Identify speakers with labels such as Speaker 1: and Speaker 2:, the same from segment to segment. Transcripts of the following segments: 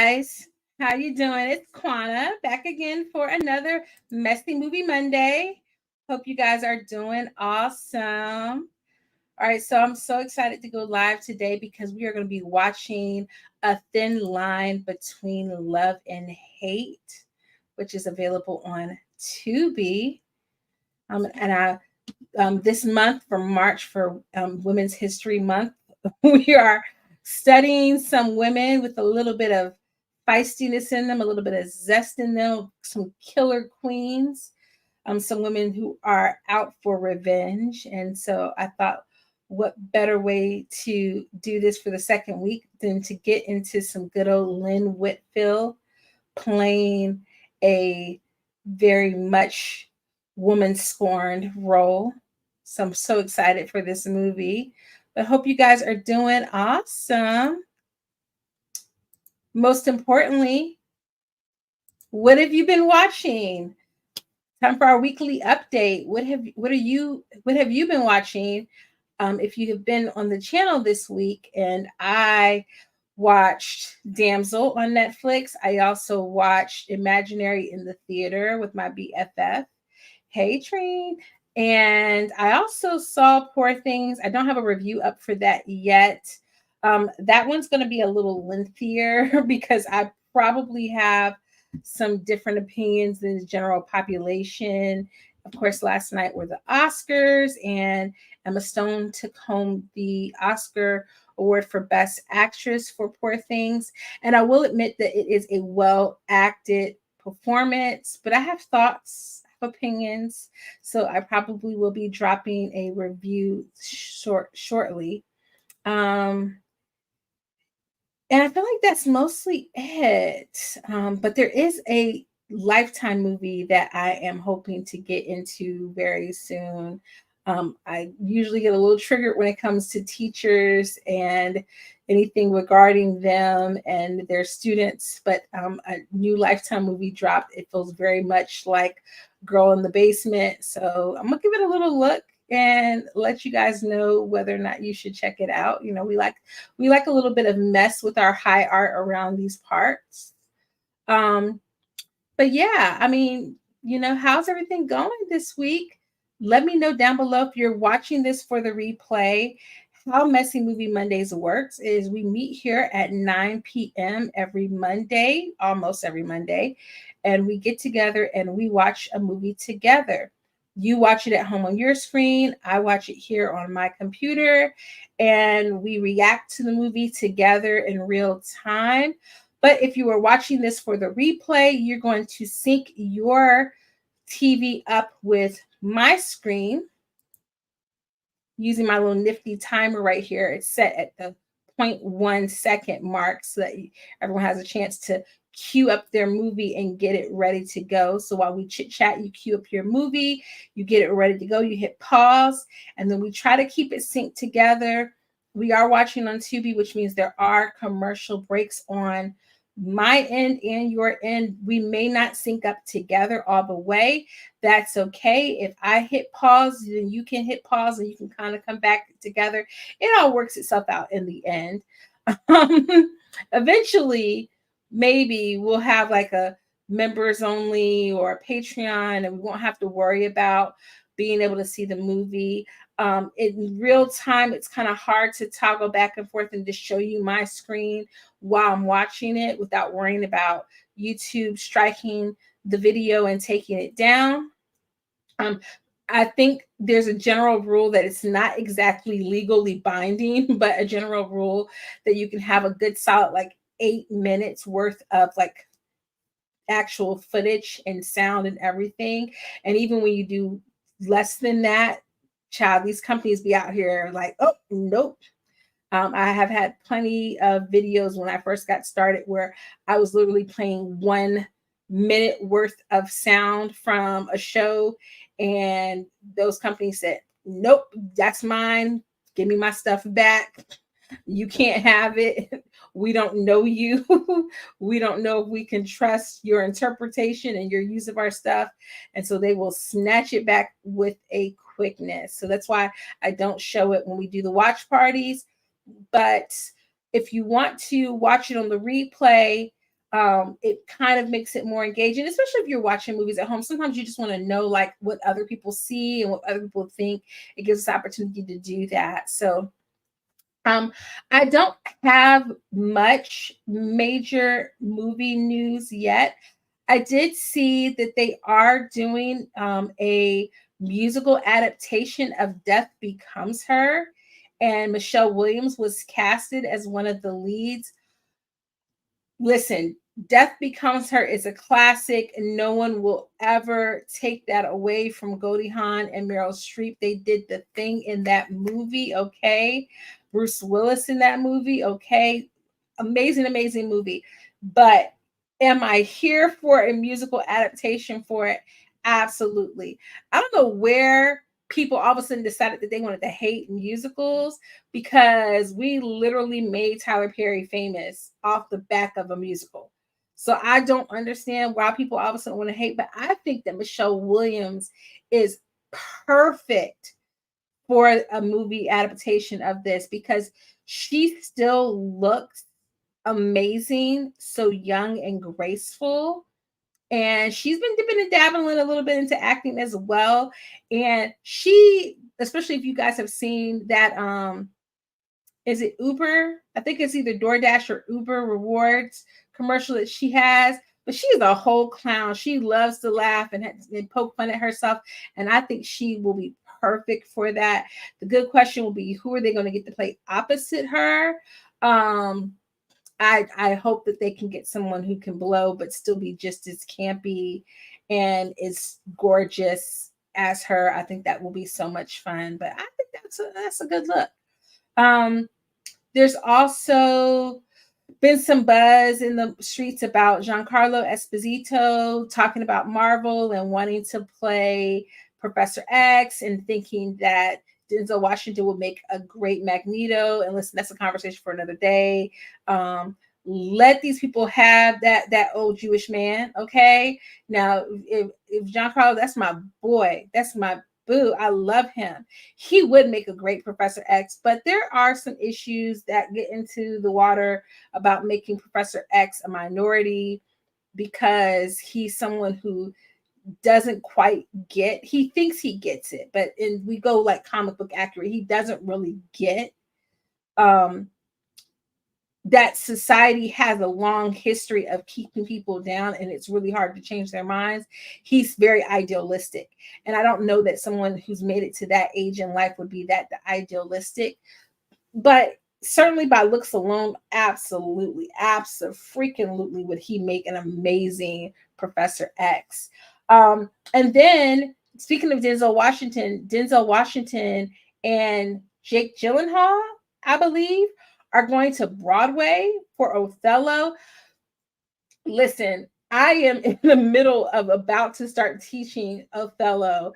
Speaker 1: guys. How you doing? It's Quana back again for another Messy Movie Monday. Hope you guys are doing awesome. All right, so I'm so excited to go live today because we are going to be watching A Thin Line Between Love and Hate, which is available on Tubi. This month for March for Women's History Month, we are studying some women with a little bit of feistiness in them, a little bit of zest in them, some killer queens, some women who are out for revenge. And so I thought, what better way to do this for the second week than to get into some good old Lynn Whitfield playing a very much woman scorned role. So I'm so excited for this movie. But hope you guys are doing awesome. Most importantly, what have you been watching? Time for our weekly update. What have you been watching? If you have been on the channel this week, and I watched Damsel on Netflix. I also watched Imaginary in the theater with my BFF. Hey, Treen. And I also saw Poor Things. I don't have a review up for that yet. That one's going to be a little lengthier because I probably have some different opinions than the general population. Of course, last night were the Oscars, and Emma Stone took home the Oscar award for Best Actress for Poor Things. And I will admit that it is a well-acted performance, but I have thoughts, opinions, so I probably will be dropping a review shortly. And I feel like that's mostly it. But there is a Lifetime movie that I am hoping to get into very soon. I usually get a little triggered when it comes to teachers and anything regarding them and their students, but a new Lifetime movie dropped. It feels very much like Girl in the Basement. So I'm gonna give it a little look and let you guys know whether or not you should check it out. You know, we like a little bit of mess with our high art around these parts. But yeah, I mean, how's everything going this week? Let me know down below if you're watching this for the replay. How Messy Movie Mondays works is we meet here at 9 p.m. every Monday, almost every Monday, and we get together and we watch a movie together. You watch it at home on your screen, I watch it here on my computer, and we react to the movie together in real time. But if you are watching this for the replay, you're going to sync your TV up with my screen using my little nifty timer right here. It's set at the 0.1 second mark so that everyone has a chance to queue up their movie and get it ready to go. So while we chit chat, you queue up your movie, you get it ready to go, you hit pause, and then we try to keep it synced together. We are watching on Tubi, which means there are commercial breaks on my end and your end. We may not sync up together all the way. That's okay. If I hit pause, then you can hit pause and you can kind of come back together. It all works itself out in the end. Eventually, maybe we'll have like a members only or a Patreon, and we won't have to worry about being able to see the movie. In real time, it's kind of hard to toggle back and forth and just show you my screen while I'm watching it without worrying about YouTube striking the video and taking it down. I think there's a general rule that it's not exactly legally binding, but a general rule that you can have a good solid like 8 minutes worth of like actual footage and sound and everything. And even when you do less than that, child, these companies be out here like, oh, nope. I have had plenty of videos when I first got started where I was literally playing 1 minute worth of sound from a show, and those companies said, nope, that's mine. Give me my stuff back. You can't have it. We don't know you. We don't know if we can trust your interpretation and your use of our stuff. And so they will snatch it back with a quickness. So that's why I don't show it when we do the watch parties. But if you want to watch it on the replay, it kind of makes it more engaging, especially if you're watching movies at home. Sometimes you just want to know like what other people see and what other people think. It gives us opportunity to do that. So I don't have much major movie news yet. I did see that they are doing a musical adaptation of Death Becomes Her, and Michelle Williams was casted as one of the leads. Listen, Death Becomes Her is a classic, and no one will ever take that away from Goldie Hawn and Meryl Streep. They did the thing in that movie, okay? Bruce Willis in that movie, okay? Amazing, amazing movie. But am I here for a musical adaptation for it? Absolutely. I don't know where people all of a sudden decided that they wanted to hate musicals, because we literally made Tyler Perry famous off the back of a musical. So I don't understand why people all of a sudden want to hate, but I think that Michelle Williams is perfect for a movie adaptation of this, because she still looks amazing, so young and graceful. And she's been dipping and dabbling a little bit into acting as well. And she, especially if you guys have seen that, is it Uber? I think it's either DoorDash or Uber rewards commercial that she has. But she's a whole clown. She loves to laugh and poke fun at herself. And I think she will be perfect for that. The good question will be, who are they going to get to play opposite her? I hope that they can get someone who can blow but still be just as campy and is gorgeous as her. I think that will be so much fun. But I think that's a good look. There's also been some buzz in the streets about Giancarlo Esposito talking about Marvel and wanting to play Professor X and thinking that Denzel Washington would make a great Magneto. And listen, that's a conversation for another day. Let these people have that old Jewish man, okay? Now, if Giancarlo, that's my boy, that's my boo, I love him. He would make a great Professor X, but there are some issues that get into the water about making Professor X a minority, because he's someone who doesn't quite get, he thinks he gets it, but we go like comic book accurate, he doesn't really get that society has a long history of keeping people down and it's really hard to change their minds. He's very idealistic. And I don't know that someone who's made it to that age in life would be that idealistic. But certainly by looks alone, absolutely would he make an amazing Professor X. And then speaking of Denzel Washington and Jake Gyllenhaal, I believe, are going to Broadway for Othello. Listen, I am in the middle of about to start teaching Othello.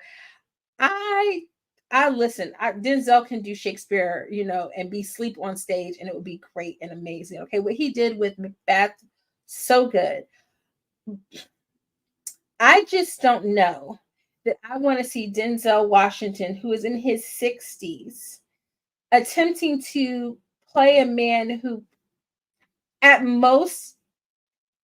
Speaker 1: I listen, Denzel can do Shakespeare, and be sleep on stage, and it would be great and amazing. Okay, what he did with Macbeth, so good. I just don't know that I want to see Denzel Washington, who is in his 60s, attempting to play a man who at most,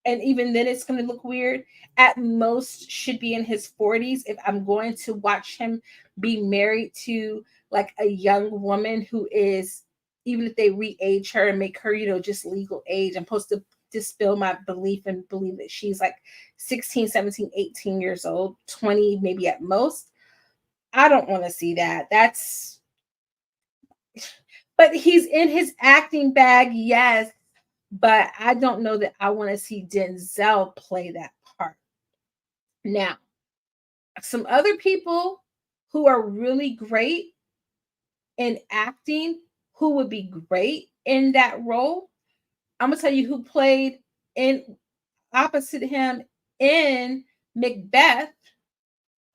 Speaker 1: and even then it's going to look weird, at most should be in his 40s, if I'm going to watch him be married to like a young woman who is, even if they re-age her and make her, just legal age. I'm supposed to dispel my belief and believe that she's like 16, 17, 18 years old, 20 maybe at most. I don't want to see that. But he's in his acting bag, yes, but I don't know that I want to see Denzel play that part. Now, some other people who are really great in acting, who would be great in that role, I'm gonna tell you who played in opposite him in Macbeth.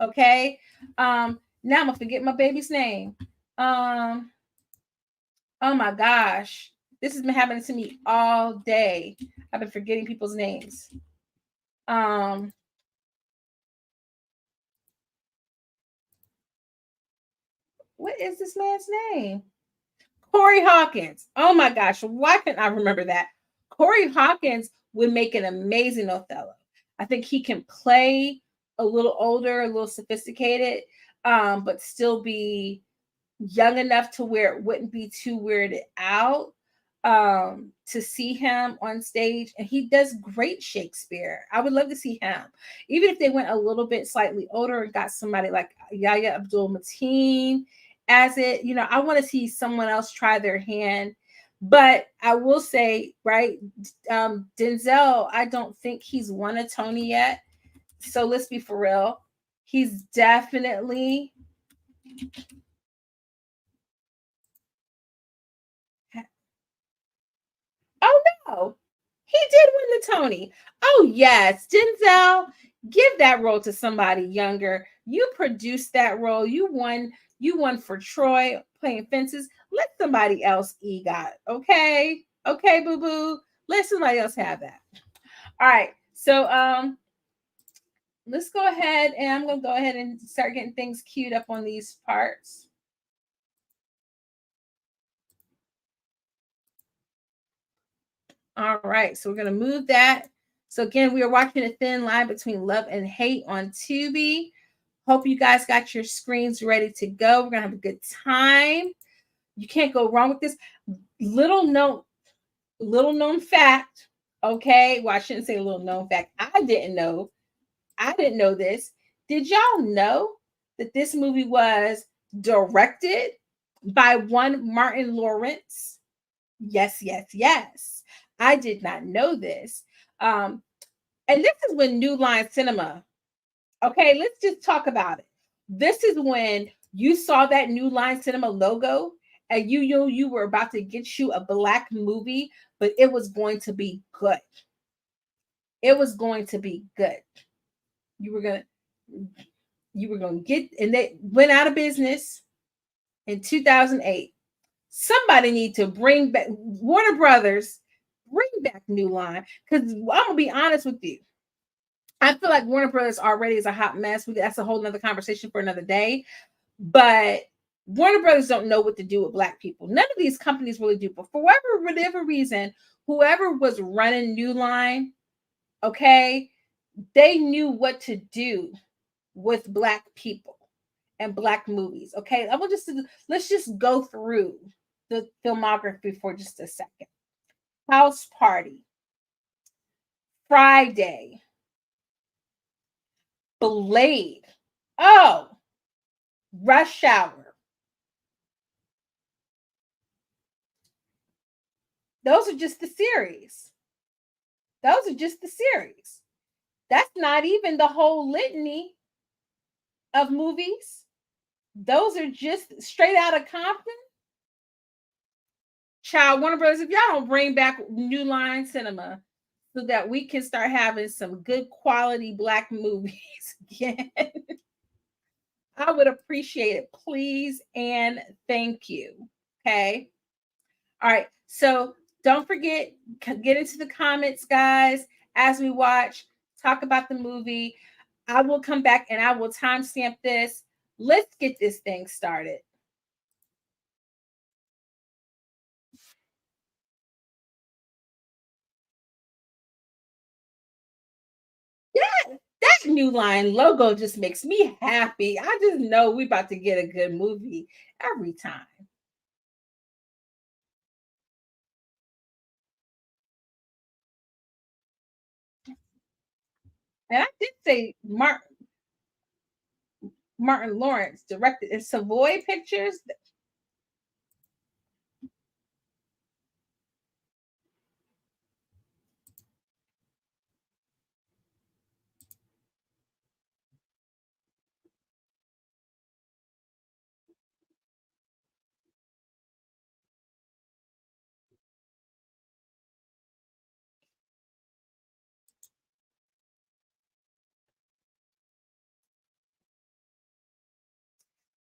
Speaker 1: Okay. Now I'm gonna forget my baby's name. Oh my gosh. This has been happening to me all day. I've been forgetting people's names. What is this man's name? Corey Hawkins. Oh my gosh, why can't I remember that? Corey Hawkins would make an amazing Othello. I think he can play a little older, a little sophisticated, but still be young enough to where it wouldn't be too weirded out to see him on stage. And he does great Shakespeare. I would love to see him, even if they went a little bit slightly older and got somebody like Yahya Abdul Mateen as it. You know, I want to see someone else try their hand. But I will say, right, Denzel, I don't think he's won a Tony yet. So let's be for real. He's definitely Oh no, he did win the Tony. Oh yes, Denzel, give that role to somebody younger. You produced that role. You won. You won for Troy playing fences. Let somebody else EGOT. Okay, okay, boo boo. Let somebody else have that. All right. So let's go ahead and I'm gonna go ahead and start getting things queued up on these parts. All right, so we're gonna move that. So again, we are watching a thin line between love and hate on Tubi. Hope you guys got your screens ready to go. We're gonna have a good time. You can't go wrong with this. Little known, little known fact. Okay, well, I shouldn't say little known fact. I didn't know. I didn't know this. Did y'all know that this movie was directed by one Martin Lawrence? Yes, yes, yes. I did not know this. And this is when New Line Cinema, okay, let's just talk about it. This is when you saw that New Line Cinema logo and you knew you were about to get you a black movie, but it was going to be good. It was going to be good. You were going to get, and they went out of business in 2008. Somebody need to bring back Warner Brothers, bring back New Line, because I'm gonna be honest with you. I feel like Warner Brothers already is a hot mess. That's a whole nother conversation for another day. But Warner Brothers don't know what to do with black people. None of these companies really do. But for whatever reason, whoever was running New Line, okay, they knew what to do with black people and black movies. Okay, let's just go through the filmography for just a second. House Party, Friday, Blade. Oh, Rush Hour. Those are just the series. Those are just the series. That's not even the whole litany of movies. Those are just straight out of Compton. Child, Warner Brothers, if y'all don't bring back New Line Cinema so that we can start having some good quality black movies again, I would appreciate it. Please and thank you. Okay. All right. So don't forget, get into the comments, guys, as we watch, talk about the movie. I will come back and I will timestamp this. Let's get this thing started. Yeah, that New Line logo just makes me happy. I just know we about to get a good movie every time. And I did say Martin Lawrence directed in Savoy Pictures.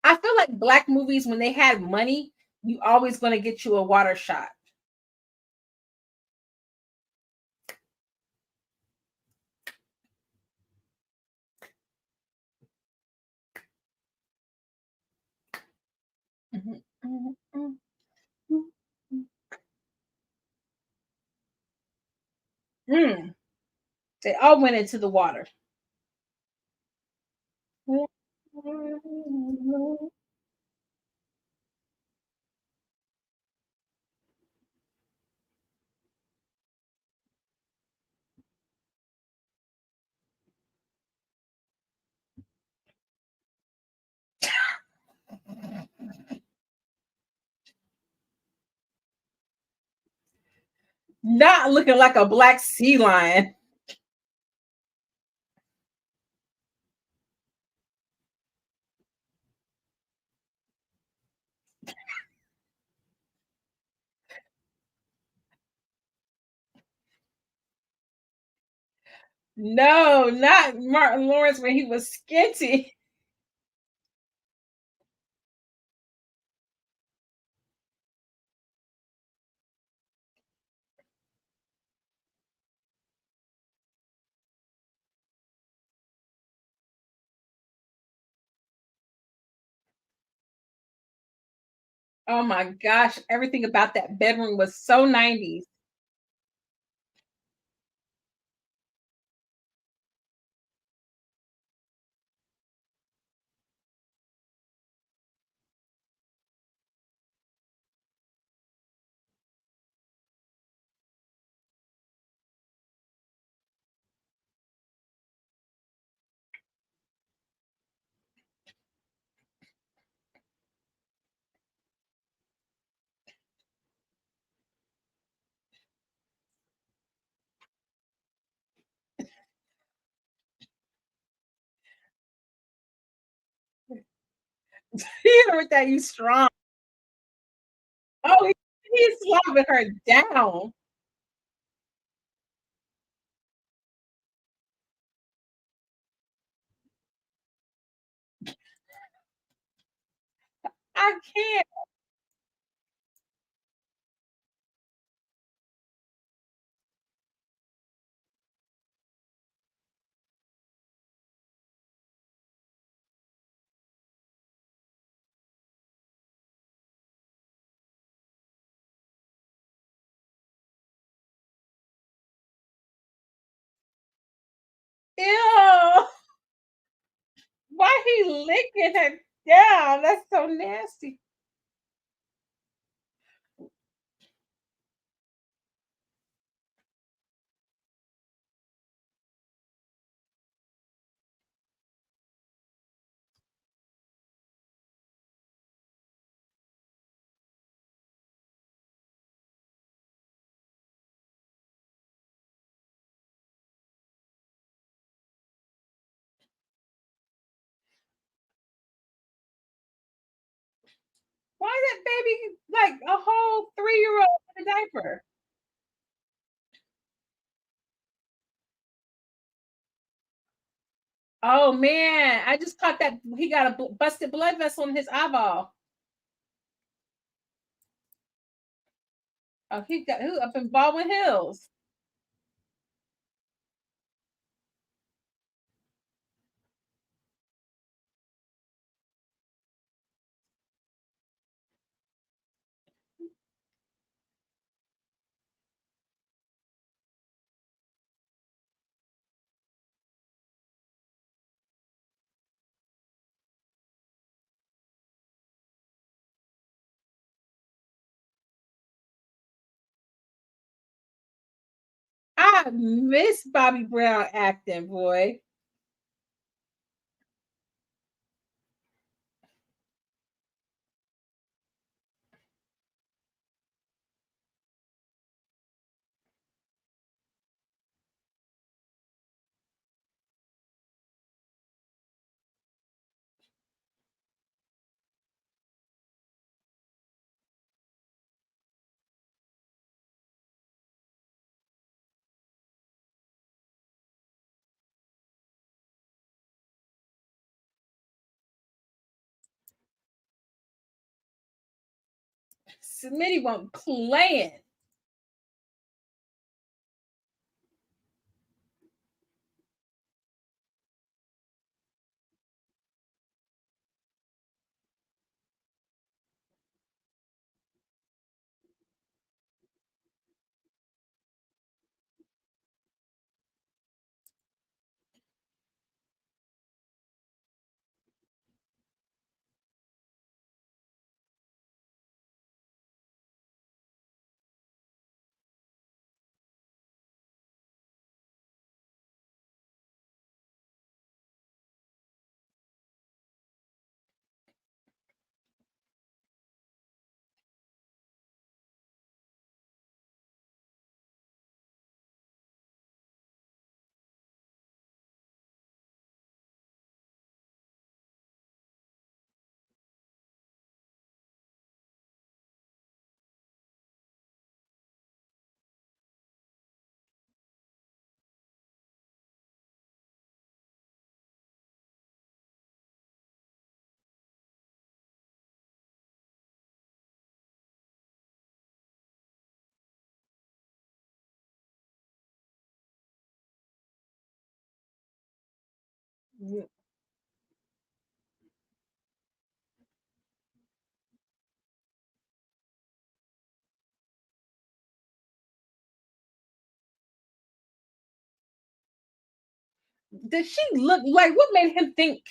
Speaker 1: I feel like black movies, when they had money, you always going to get you a water shot. Mm-hmm. Mm-hmm. Mm-hmm. They all went into the water. Not looking like a black sea lion. No, not Martin Lawrence when he was skinty. Oh my gosh, everything about that bedroom was so 90s. He heard that you strong. Oh, he's slapping her down. I can't. Ew. Why he licking her down? That's so nasty. Why is that baby like a whole 3-year-old in a diaper? Oh man, I just caught that he got a busted blood vessel in his eyeball. Oh, he got who up in Baldwin Hills. I miss Bobby Brown acting, boy. Smitty won't play it. Did she look like what made him think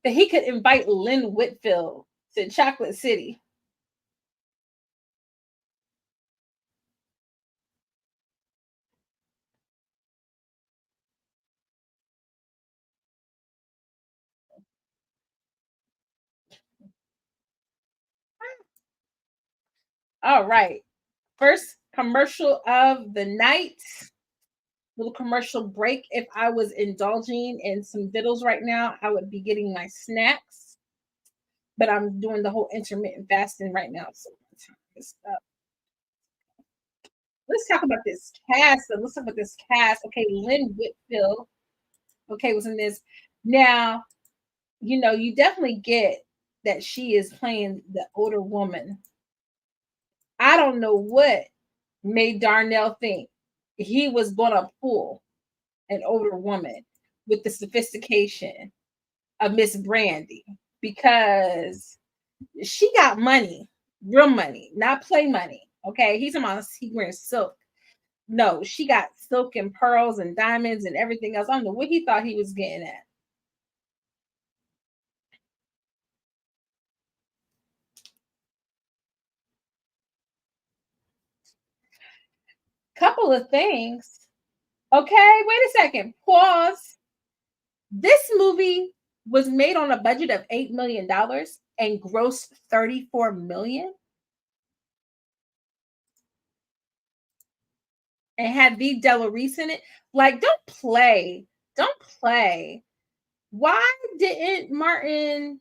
Speaker 1: that he could invite Lynn Whitfield to Chocolate City? All right. First commercial of the night. Little commercial break. If I was indulging in some vittles right now, I would be getting my snacks. But I'm doing the whole intermittent fasting right now. So let's talk about this cast. Let's talk about this cast. Okay, Lynn Whitfield. Okay, was in this. Now, you definitely get that she is playing the older woman. I don't know what made Darnell think he was gonna pull an older woman with the sophistication of Miss Brandi because she got money, real money, not play money. Okay, he's about he wearing silk. No, she got silk and pearls and diamonds and everything else. I don't know what he thought he was getting at. Couple of things. Okay, wait a second. Pause. This movie was made on a budget of $8 million and grossed 34 million and had the Della Reese in it. Like, don't play. Don't play. Why didn't Martin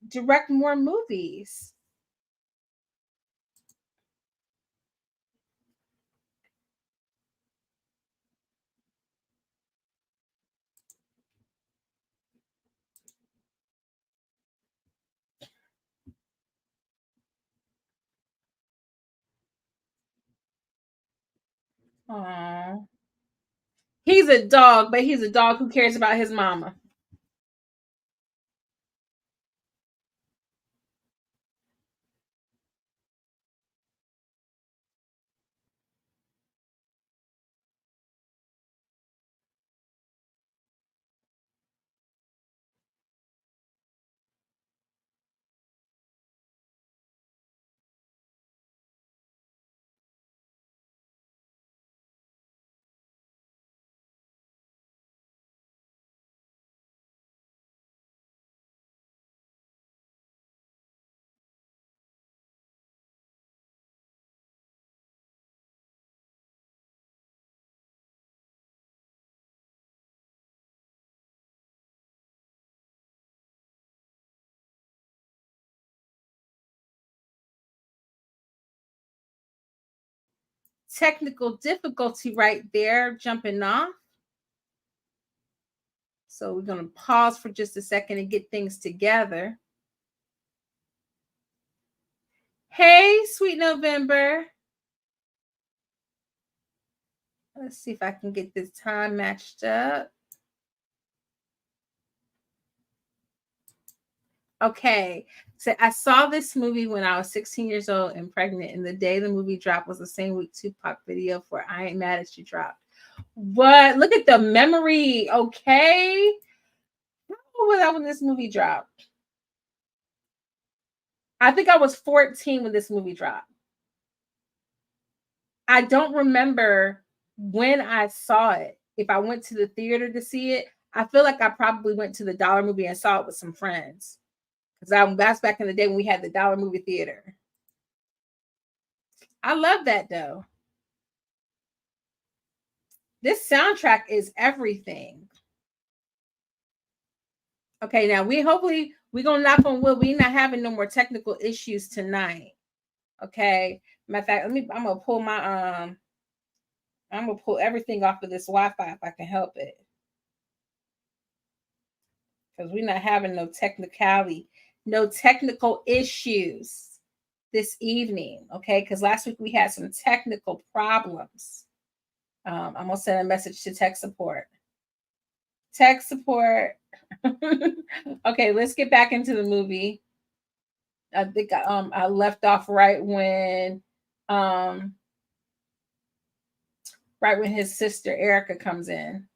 Speaker 1: direct more movies? Aw. He's a dog, but he's a dog who cares about his mama. Technical difficulty right there, jumping off. So we're going to pause for just a second and get things together. Hey, sweet November. Let's see if I can get this time matched up. Okay. So I saw this movie when I was 16 years old and pregnant, and the day the movie dropped was the same week Tupac video for I Ain't Mad at You dropped. What? Look at the memory. Okay. How old was I when this movie dropped? I think I was 14 when this movie dropped. I don't remember when I saw it. If I went to the theater to see it, I feel like I probably went to the Dollar Movie and saw it with some friends. Because that's back in the day when we had the Dollar Movie Theater. I love that though. This soundtrack is everything. Okay, now we're gonna knock on wood. We're not having no more technical issues tonight. Okay. Matter of fact, I'm gonna pull I'm gonna pull everything off of this Wi-Fi if I can help it. Because we're not having no technical issues this evening. Okay, because last week we had some technical problems. I'm gonna send a message to tech support. Tech support. Okay, let's get back into the movie. I think I left off um right when his sister Erica comes in.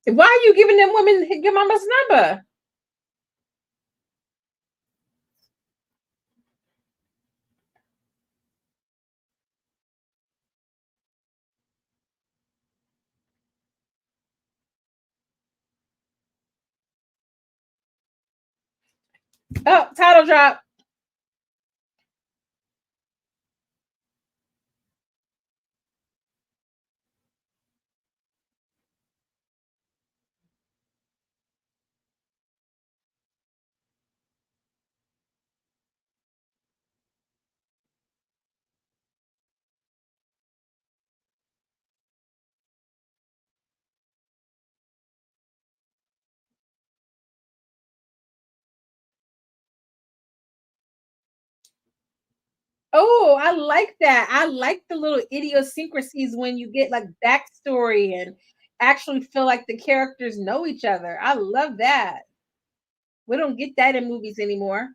Speaker 1: Why are you giving them women your mama's number? Oh, title drop. Oh, I like that. I like the little idiosyncrasies when you get like backstory and actually feel like the characters know each other. I love that. We don't get that in movies anymore.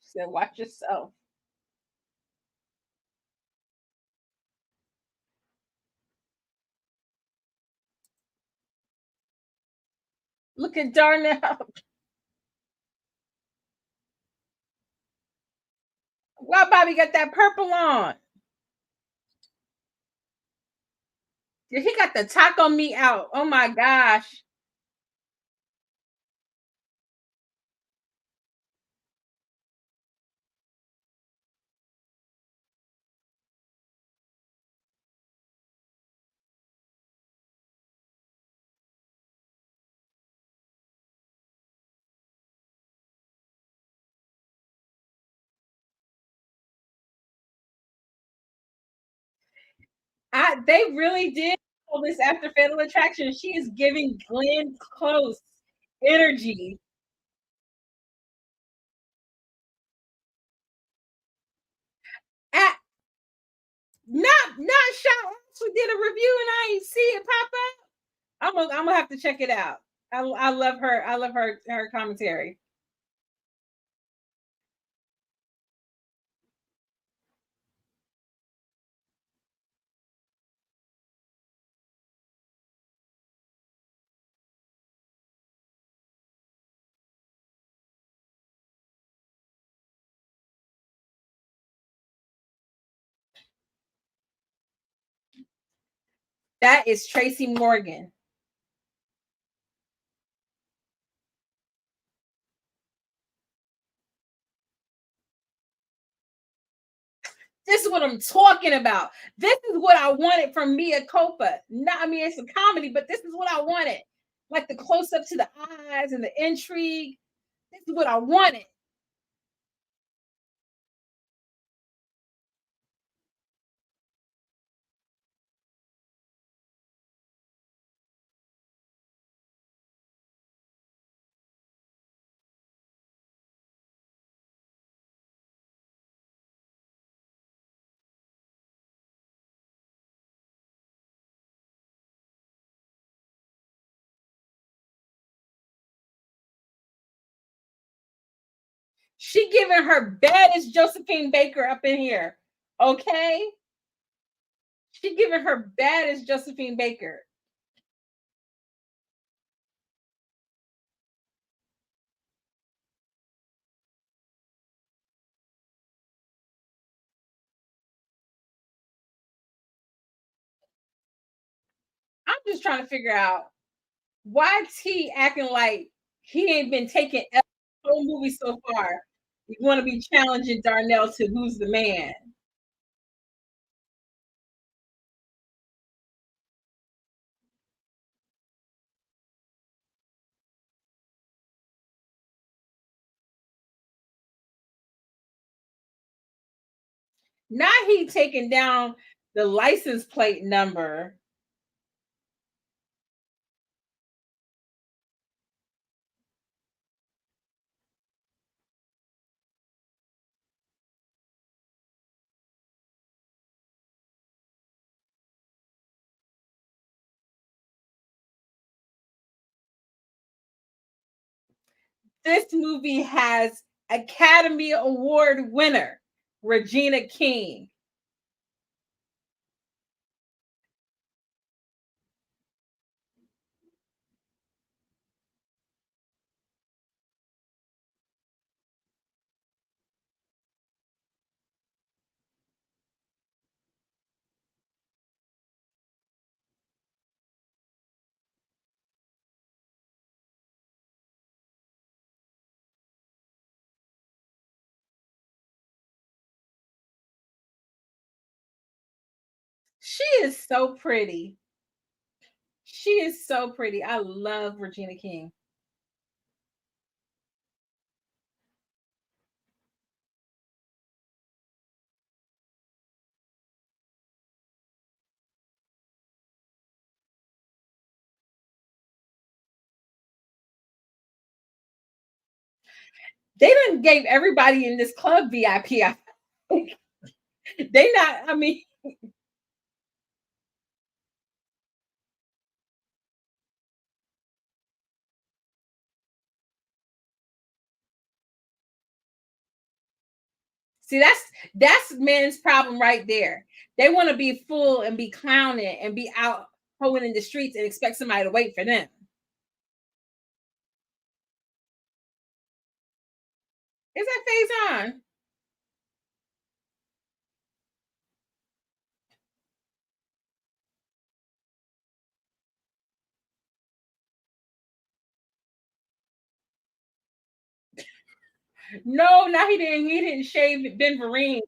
Speaker 1: So watch yourself. Look at Darnell. Why Bobby got that purple on? Yeah, he got the taco meat out. Oh my gosh. They really did call this after Fatal Attraction. She is giving Glenn Close energy. At, not shout. We did a review and I ain't see it pop up. I'm gonna have to check it out. I love her. I love her commentary. That is Tracy Morgan. This is what I'm talking about. This is what I wanted from Mia Copa. Not, I mean, it's a comedy, but this is what I wanted. Like the close up to the eyes and the intrigue. This is what I wanted. She giving her baddest Josephine Baker up in here. Okay? She giving her baddest Josephine Baker. I'm just trying to figure out why T acting like he ain't been taking L the whole movie so far. You want to be challenging Darnell to who's the man. Now he taking down the license plate number. This movie has Academy Award winner Regina King. She is so pretty. She is so pretty. I love Regina King. They done gave everybody in this club VIP. Think. They not, I mean, see, that's men's problem right there. They want to be full and be clowning and be out hoeing in the streets and expect somebody to wait for them. Is that phase on? No, now he didn't. He didn't shave Ben Vereen.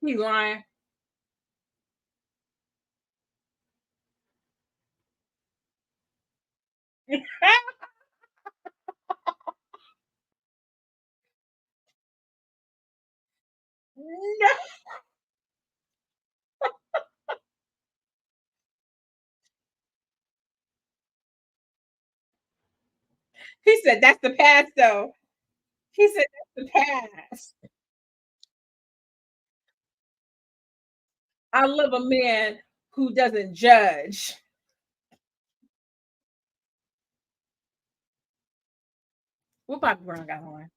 Speaker 1: He lying. No. He said, "That's the past, though." He said, "That's the past." I love a man who doesn't judge. What Bobby Brown got on?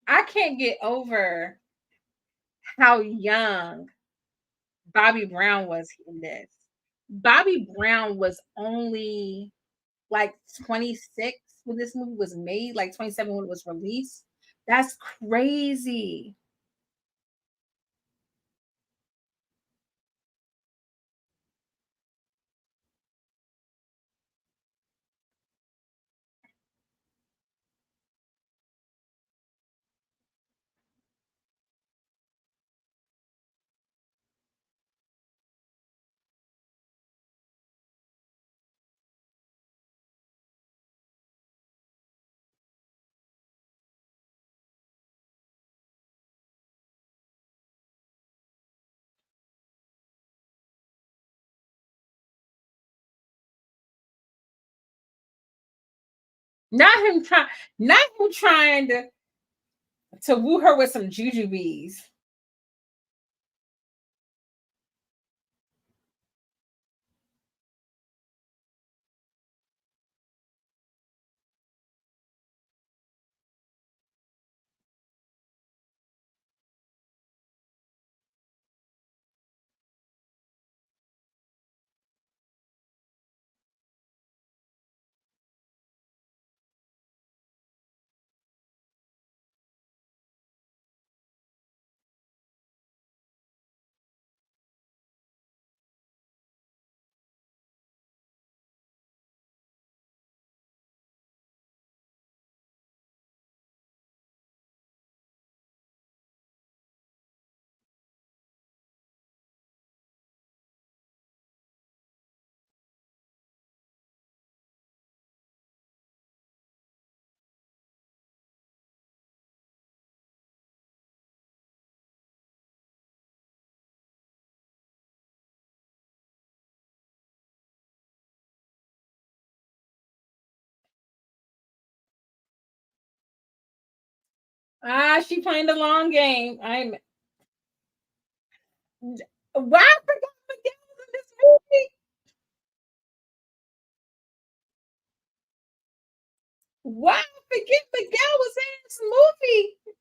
Speaker 1: I can't get over how young Bobby Brown was in this. Bobby Brown was only like 26 when this movie was made, like 27 when it was released. That's crazy. Not him trying, not him trying to woo her with some jujubes. Ah, she playing the long game. Why I forgot Miguel was in this movie? Why I forget Miguel was in this movie?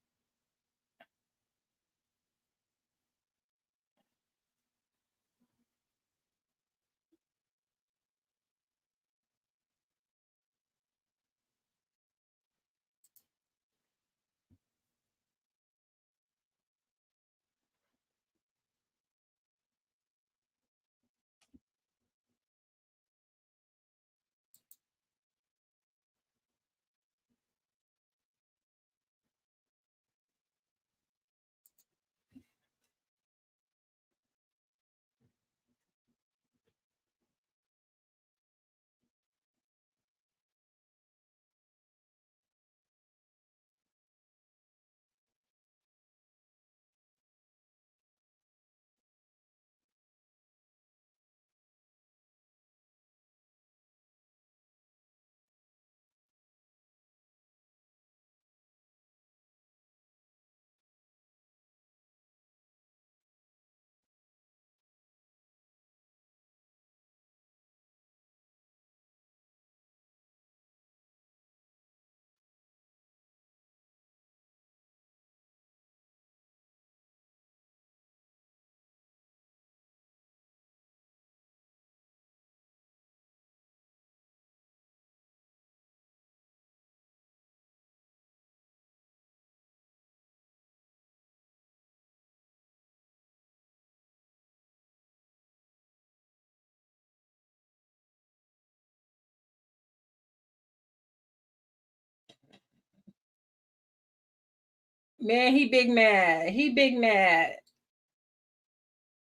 Speaker 1: Man, he big mad. He big mad.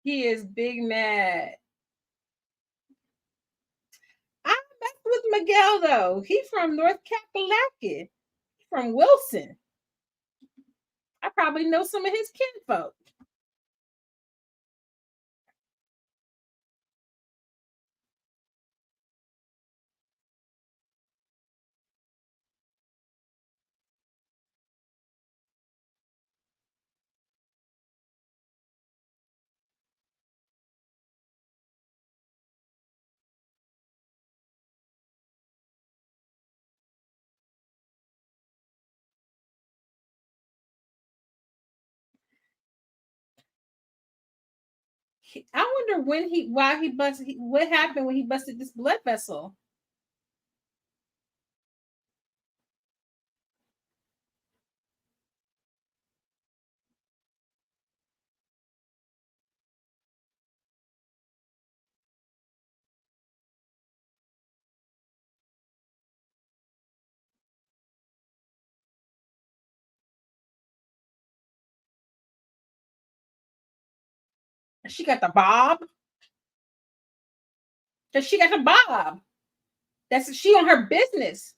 Speaker 1: He is big mad. I messed with Miguel though. He from North Kakalaki. From Wilson. I probably know some of his kinfolk. I wonder why he busted. What happened when he busted this blood vessel? She got the bob. Cause she got the bob. That's she on her business.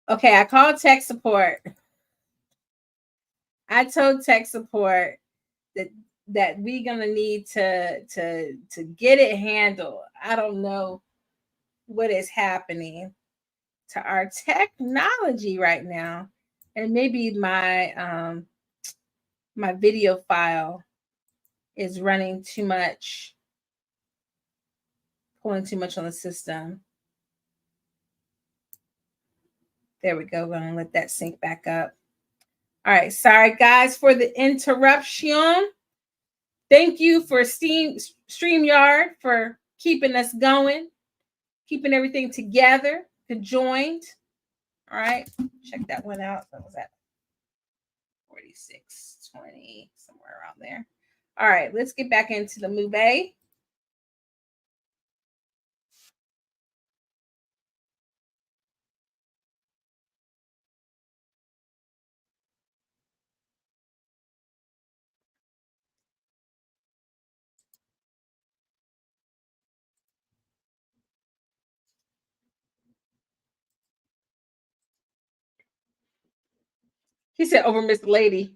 Speaker 1: Okay, I called tech support. I told tech support that we gonna need to get it handled. I don't know what is happening to our technology right now, and maybe my video file is running too much, pulling too much on the system. There we go. We're gonna let that sync back up. All right, sorry guys for the interruption. Thank you for StreamYard for keeping us going, keeping everything together, conjoined. All right, check that one out. What was that? 4620, somewhere around there. All right, let's get back into the movie. He said over Miss Lady.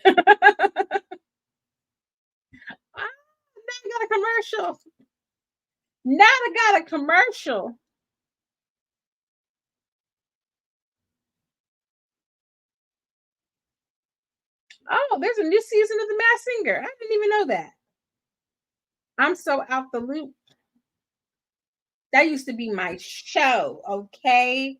Speaker 1: Ah, now I got a commercial. Now I got a commercial. Oh, there's a new season of The Masked Singer. I didn't even know that. I'm so out the loop. That used to be my show, okay?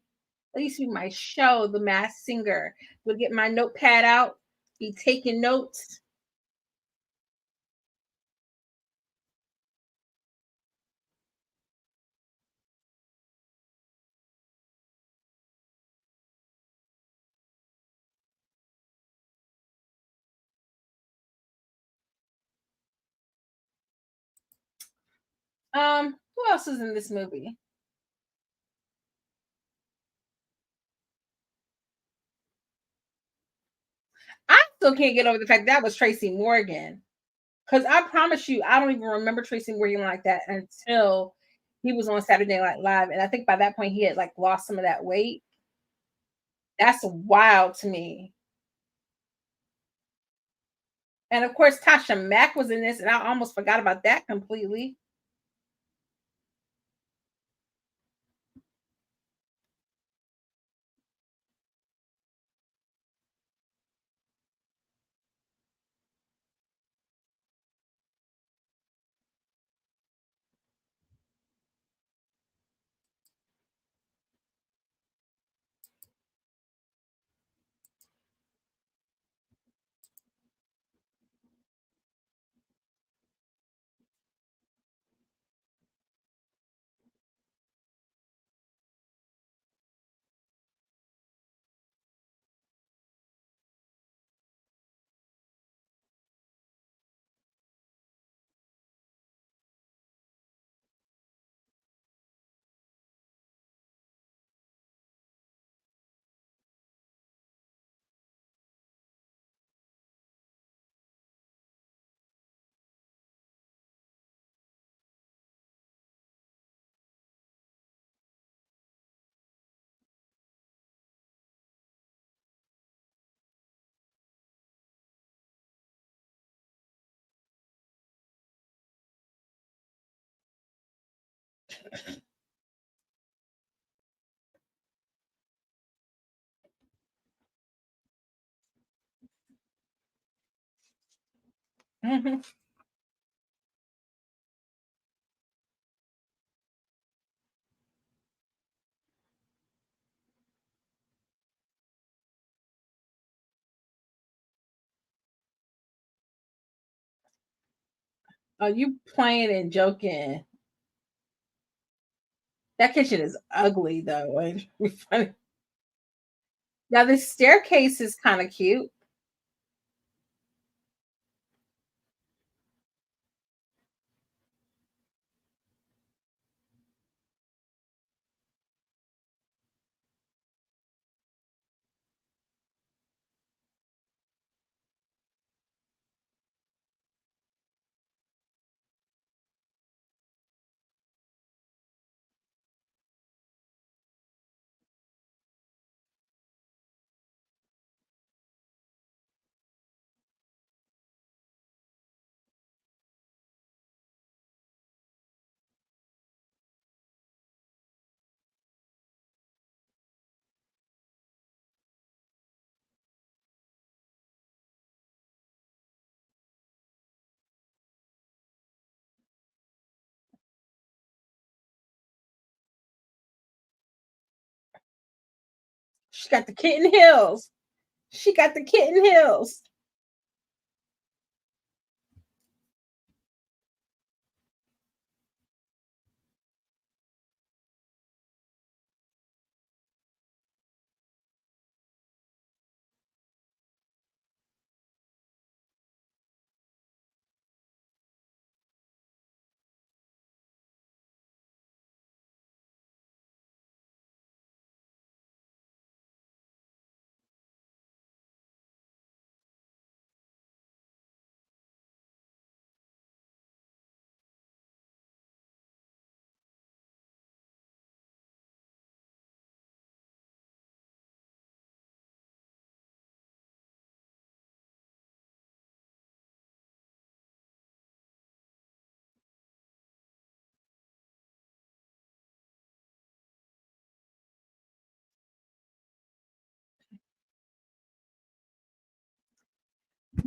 Speaker 1: That used to be my show, The Masked Singer. Would get my notepad out, Be taking notes. Who else is in this movie? I still can't get over the fact that was Tracy Morgan. Because I promise you, I don't even remember Tracy Morgan like that until he was on Saturday Night Live. And I think by that point he had like lost some of that weight. That's wild to me. And of course, Tasha Mack was in this, and I almost forgot about that completely. Mhm. Are you playing and joking? That kitchen is ugly though. Funny. Now this staircase is kind of cute. She got the kitten heels. She got the kitten heels.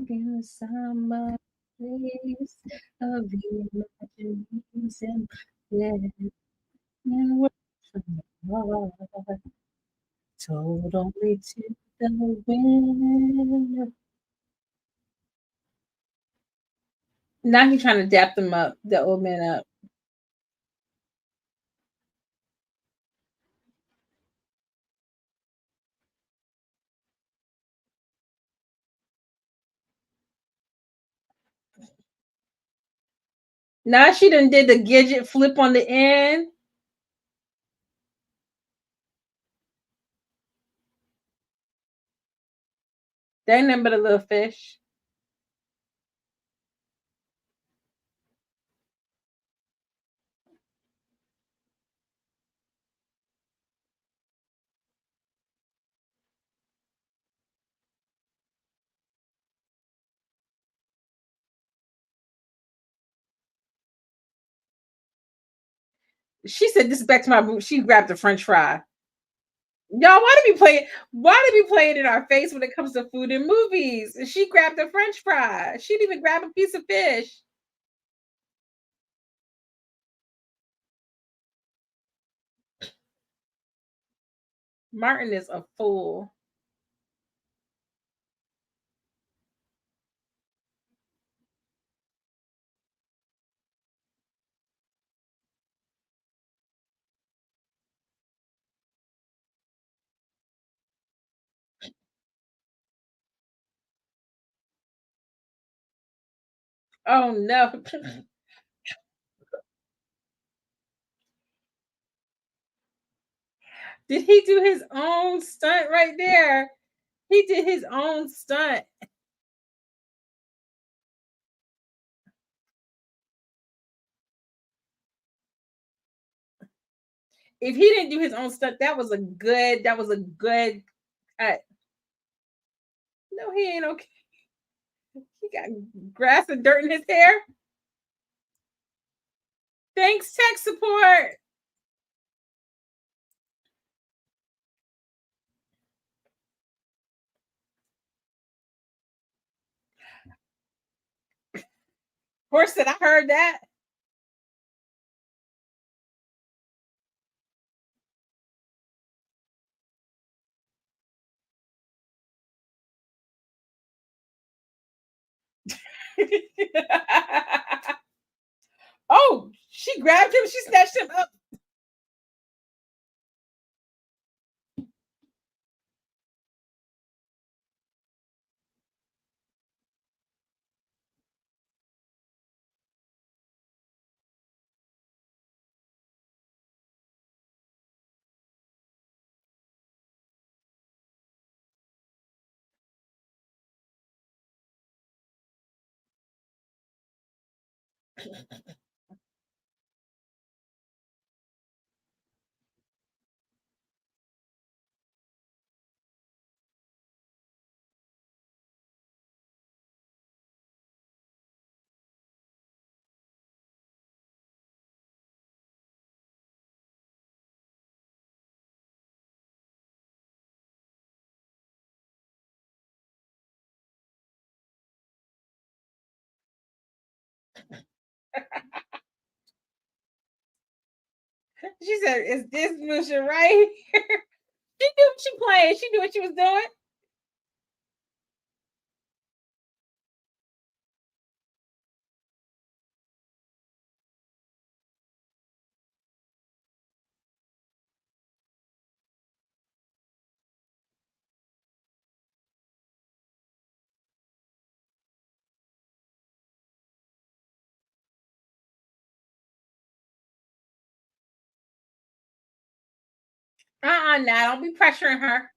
Speaker 1: In summer place of imagination, yeah, and words from the heart, told only to the wind. Now he's trying to dap them up, the old man up. Now she done did the Gidget flip on the end. That ain't nothing but a little fish. She said, "This is back to my boot." She grabbed a French fry. Y'all, why do we play it? Why do we play it in our face when it comes to food and movies? She grabbed a French fry. She didn't even grab a piece of fish. Martin is a fool. Oh no. Did he do his own stunt right there? He did his own stunt. If he didn't do his own stunt, that was a good cut. No, he ain't okay. He got grass and dirt in his hair. Thanks, tech support. Horse said, I heard that. Oh, she grabbed him. She snatched him up. She said, "Is this Musha right?" She knew what she playing. She knew what she was doing. Now don't be pressuring her.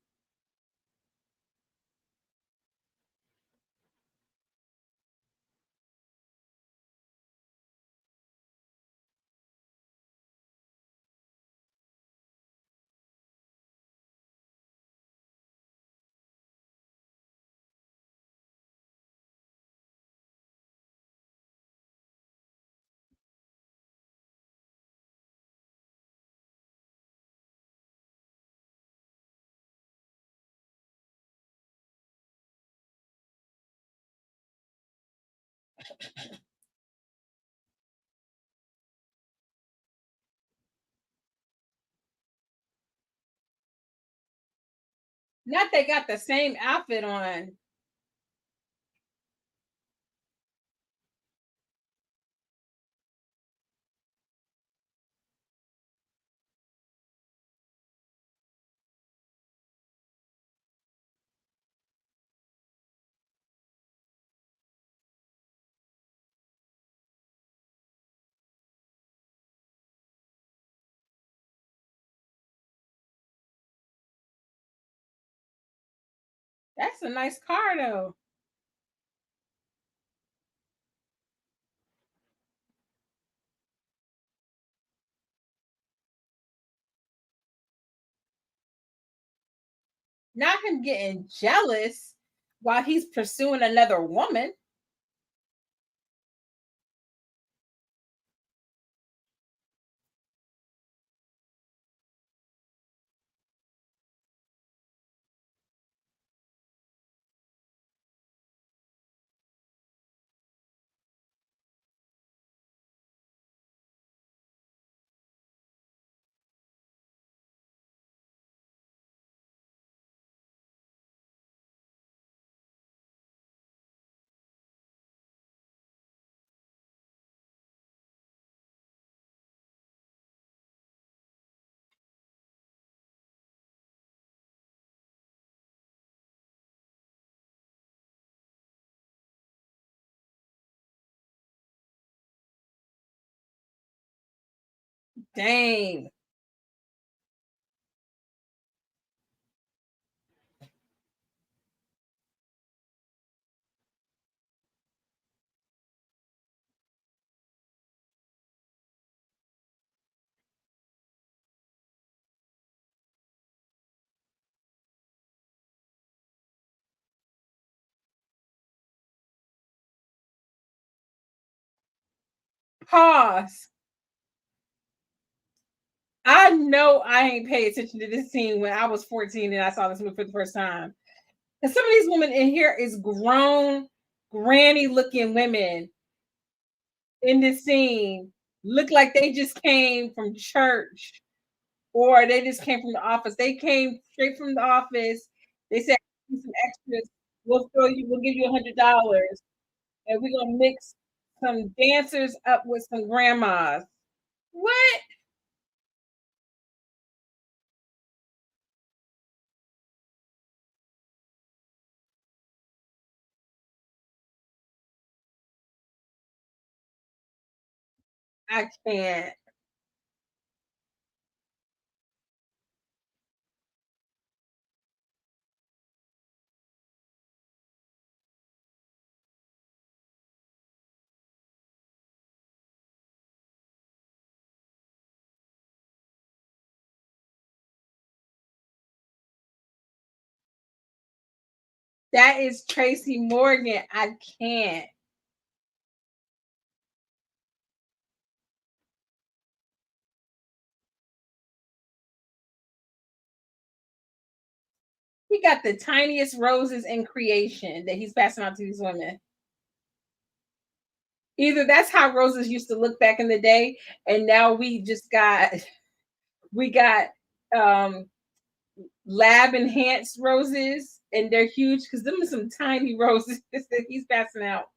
Speaker 1: Not they got the same outfit on. That's a nice car though. Not him getting jealous while he's pursuing another woman. Dang. Pause. I know I ain't paid attention to this scene when I was 14 and I saw this movie for the first time. And some of these women in here is grown, granny looking women in this scene look like they just came from church or they just came from the office. They came straight from the office. They said some extras. We'll give you $100 and we're gonna mix some dancers up with some grandmas. What? I can't. That is Tracy Morgan. I can't. He got the tiniest roses in creation that he's passing out to these women. Either that's how roses used to look back in the day, and now we got um lab enhanced roses, and they're huge because them are some tiny roses that he's passing out.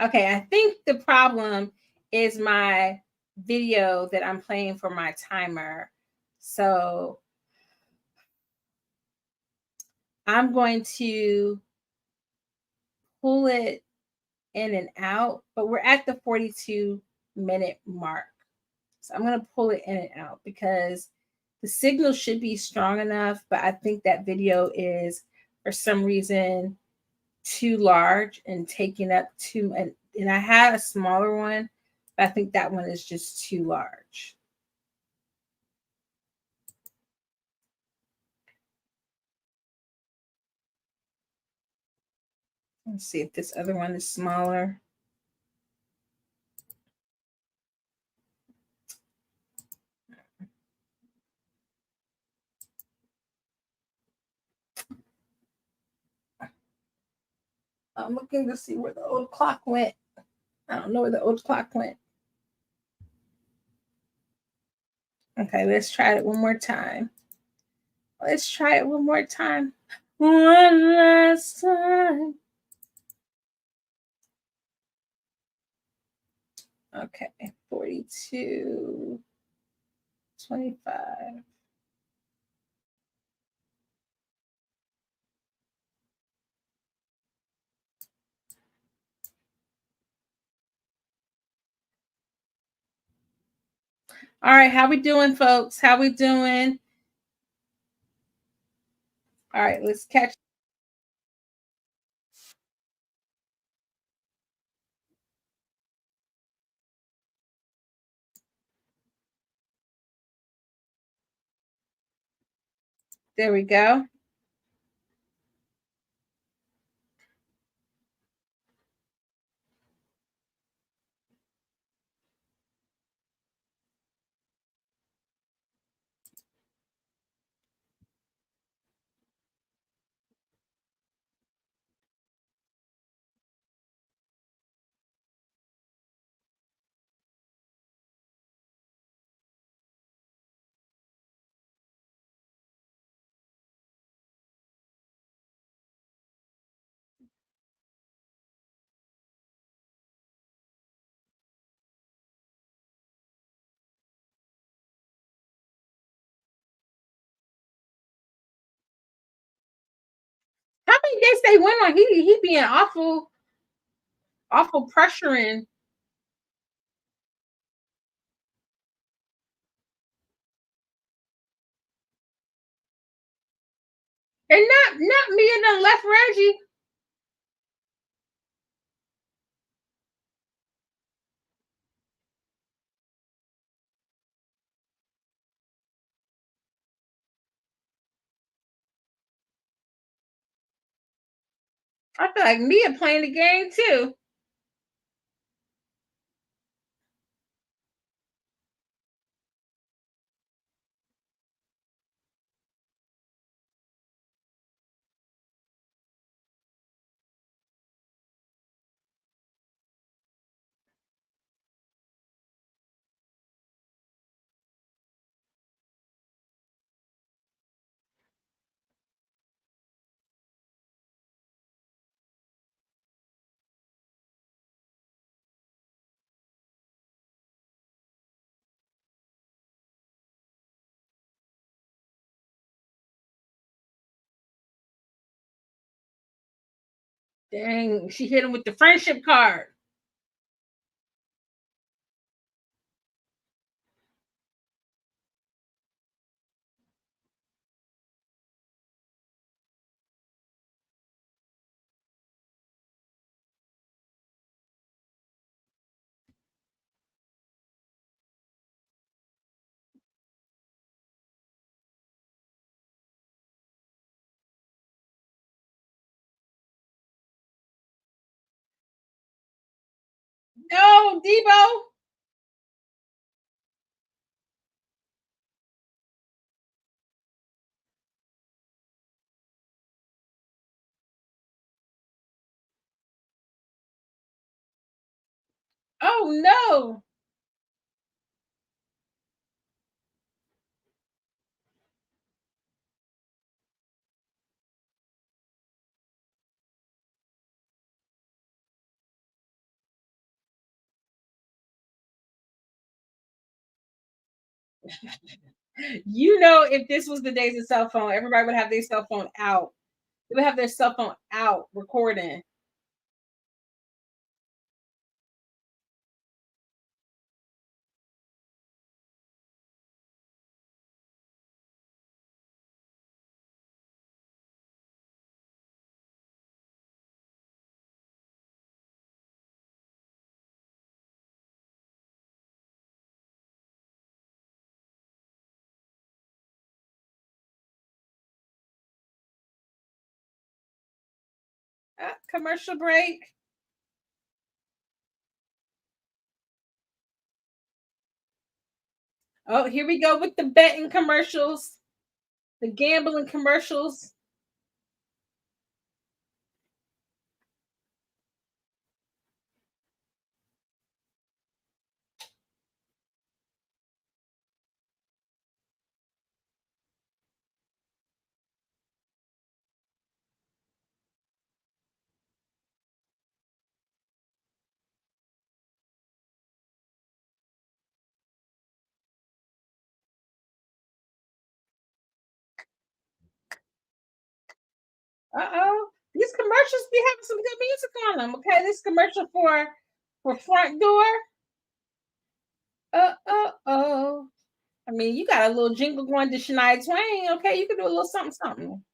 Speaker 1: Okay, I think the problem is my video that I'm playing for my timer. So I'm going to pull it in and out, but we're at the 42-minute mark. So I'm going to pull it in and out because The signal should be strong enough, but I think that video is for some reason too large and taking up too, and I had a smaller one, but I think that one is just too large. Let's see if this other one is smaller. I'm looking to see where the old clock went. I don't know where the old clock went. Okay, let's try it one more time. Let's try it one more time. One last time. Okay, 42, 25. All right, how we doing, folks? How we doing? All right, let's catch. There we go. How many days they went on? He being awful pressuring. And not me and then left Reggie. I feel like Mia playing the game too. Dang, she hit him with the friendship card. No, Debo. Oh no. You know, if this was the days of cell phone, everybody would have their cell phone out. They would have their cell phone out recording. Commercial break. Oh, here we go with the betting commercials, the gambling commercials. Uh-oh. These commercials be having some good music on them. Okay, this commercial for front door. Oh. I mean, you got a little jingle going to Shania Twain. Okay, you can do a little something, something.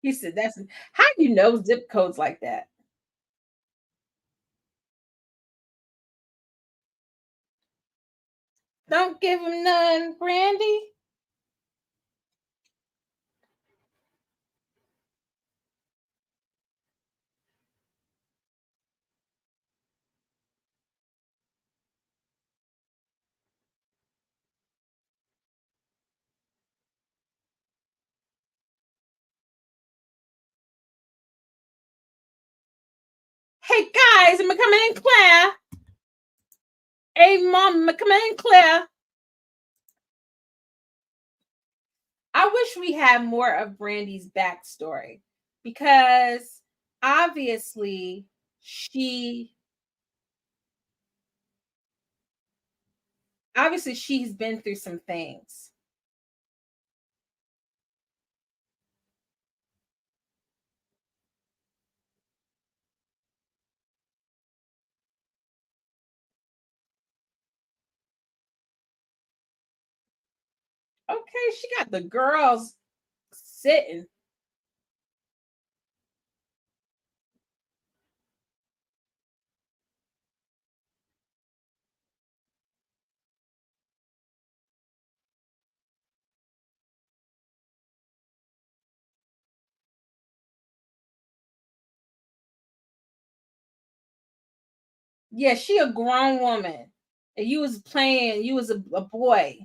Speaker 1: He said, "That's how you know zip codes like that. Don't give him none, Brandy." Hey guys, I'm coming in Claire. Hey mom, I'm coming in Claire. I wish we had more of Brandy's backstory because obviously she she's been through some things. Okay, she got the girls sitting. Yeah, she a grown woman. And you was a boy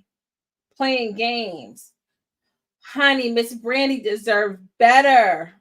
Speaker 1: playing games. Honey, Miss Brandy deserved better.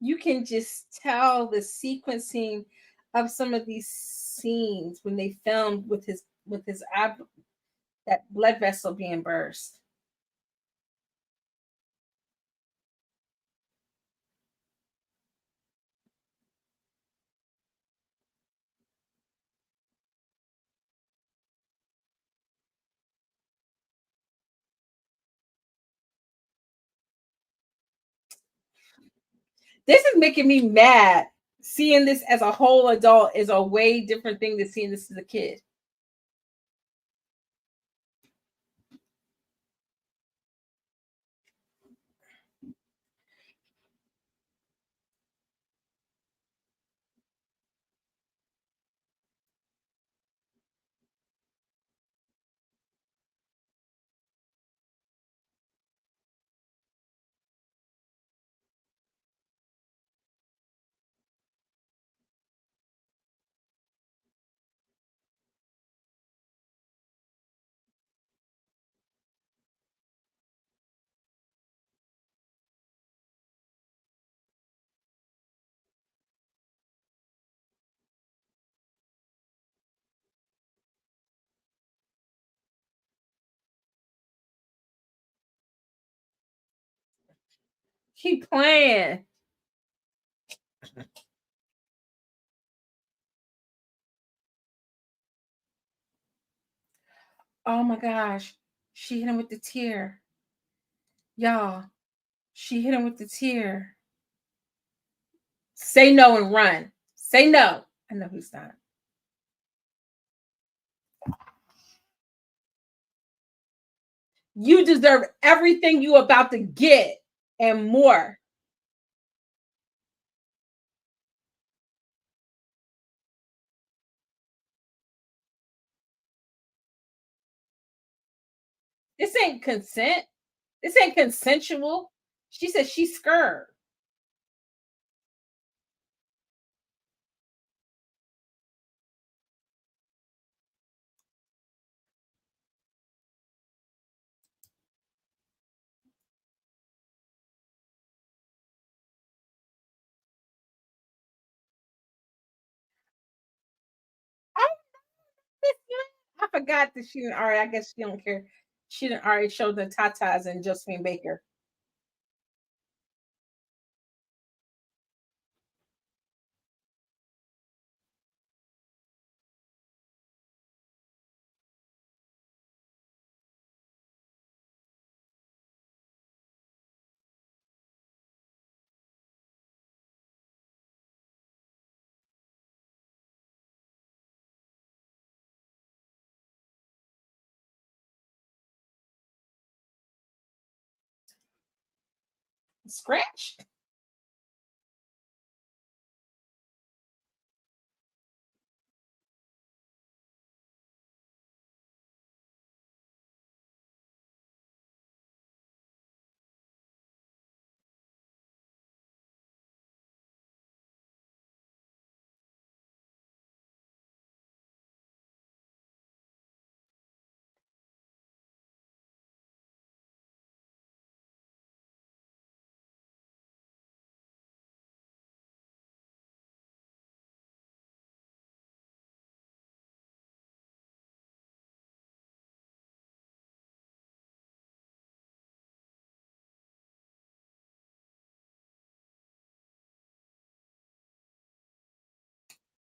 Speaker 1: You can just tell the sequencing of some of these scenes when they filmed with his that blood vessel being burst. This is making me mad. Seeing this as a whole adult is a way different thing than seeing this as a kid. Keep playing. Oh my gosh. She hit him with the tear. Y'all, she hit him with the tear. Say no and run. Say no. I know who's not. You deserve everything you about to get and more. This ain't consent. This ain't consensual. She said she's scared. I forgot that she didn't already. I guess she don't care. She didn't already show the tatas and Josephine Baker. Scratch.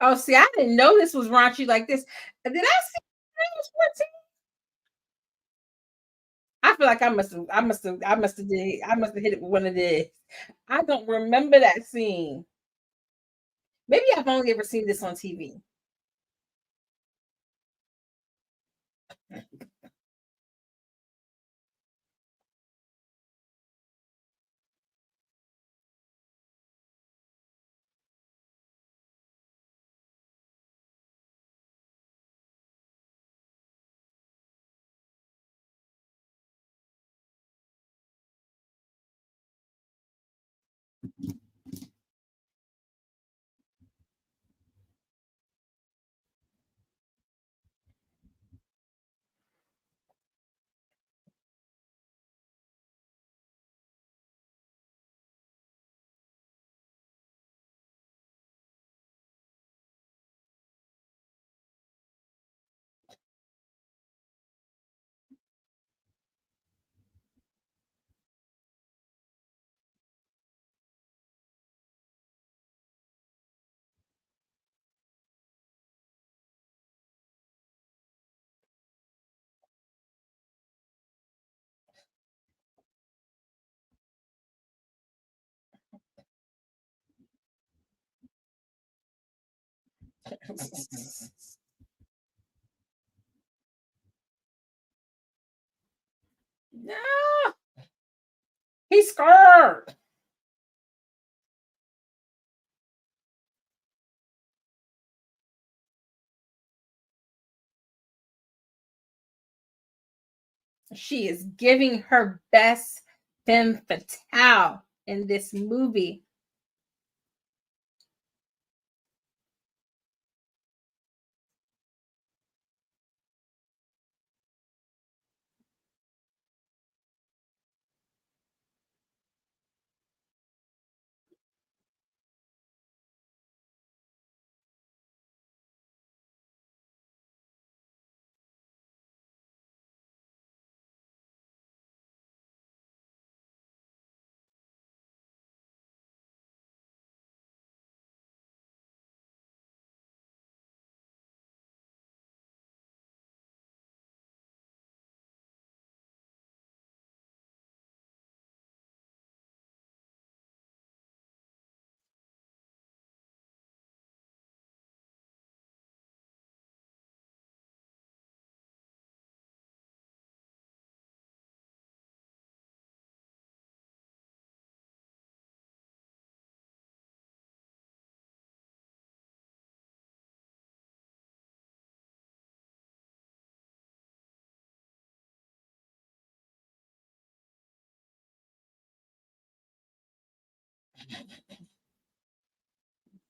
Speaker 1: Oh, see, I didn't know this was raunchy like this. Did I see when I was 14? I feel like I must have hit it with one of this. I don't remember that scene. Maybe I've only ever seen this on TV. No, he's scared. She is giving her best femme fatale in this movie.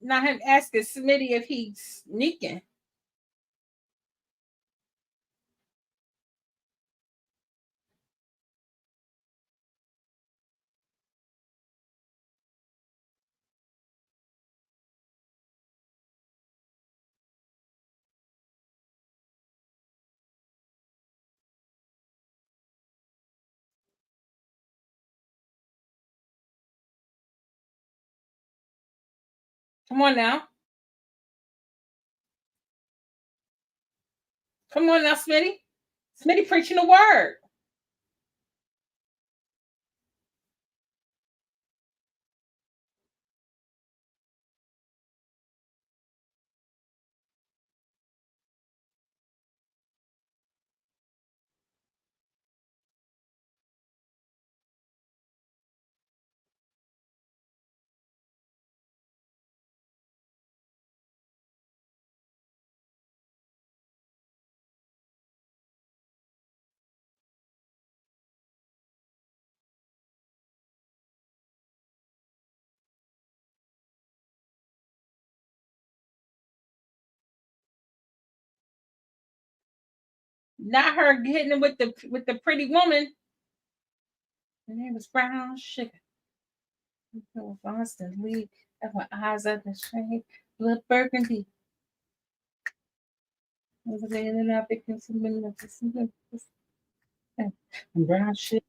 Speaker 1: Not him asking Smitty if he's sneaking. Come on now. Come on now, Smitty. Smitty preaching the word. Not her hitting him with the pretty woman. Her name was Brown Sugar. Boston Lee. That's my eyes up the shade. Blood burgundy. Brown sugar.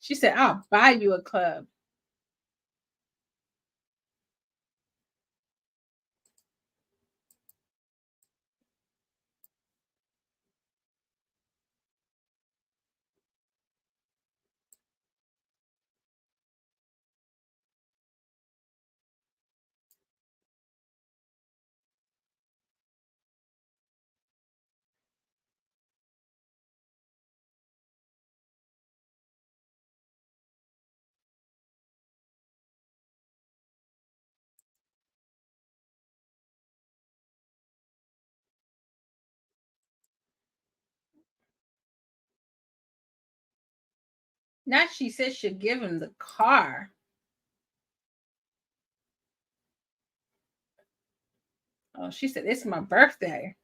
Speaker 1: She said, I'll buy you a club. Not she said she'll give him the car. Oh, she said, it's my birthday.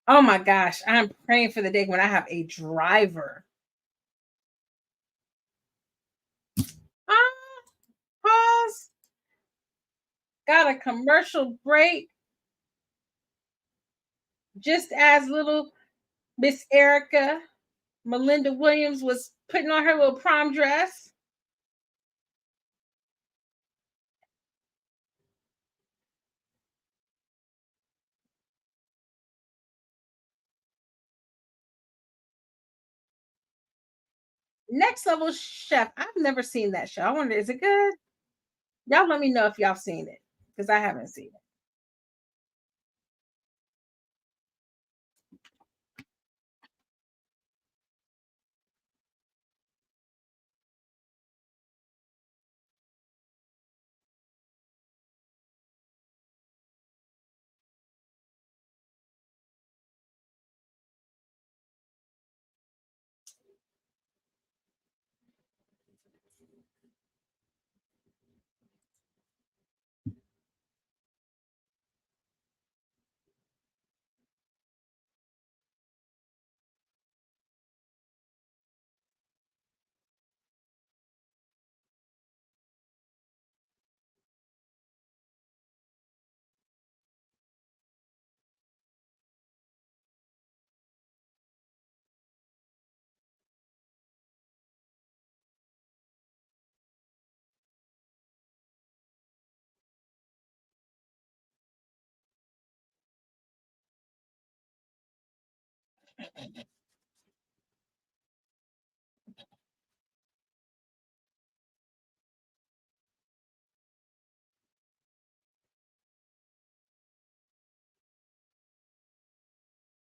Speaker 1: Oh my gosh, I'm praying for the day when I have a driver. Ah, pause. Got a commercial break. Just as little Miss Erica Melinda Williams was putting on her little prom dress. Next Level Chef. I've never seen that show. I wonder, is it good? Y'all let me know if y'all seen it because I haven't seen it.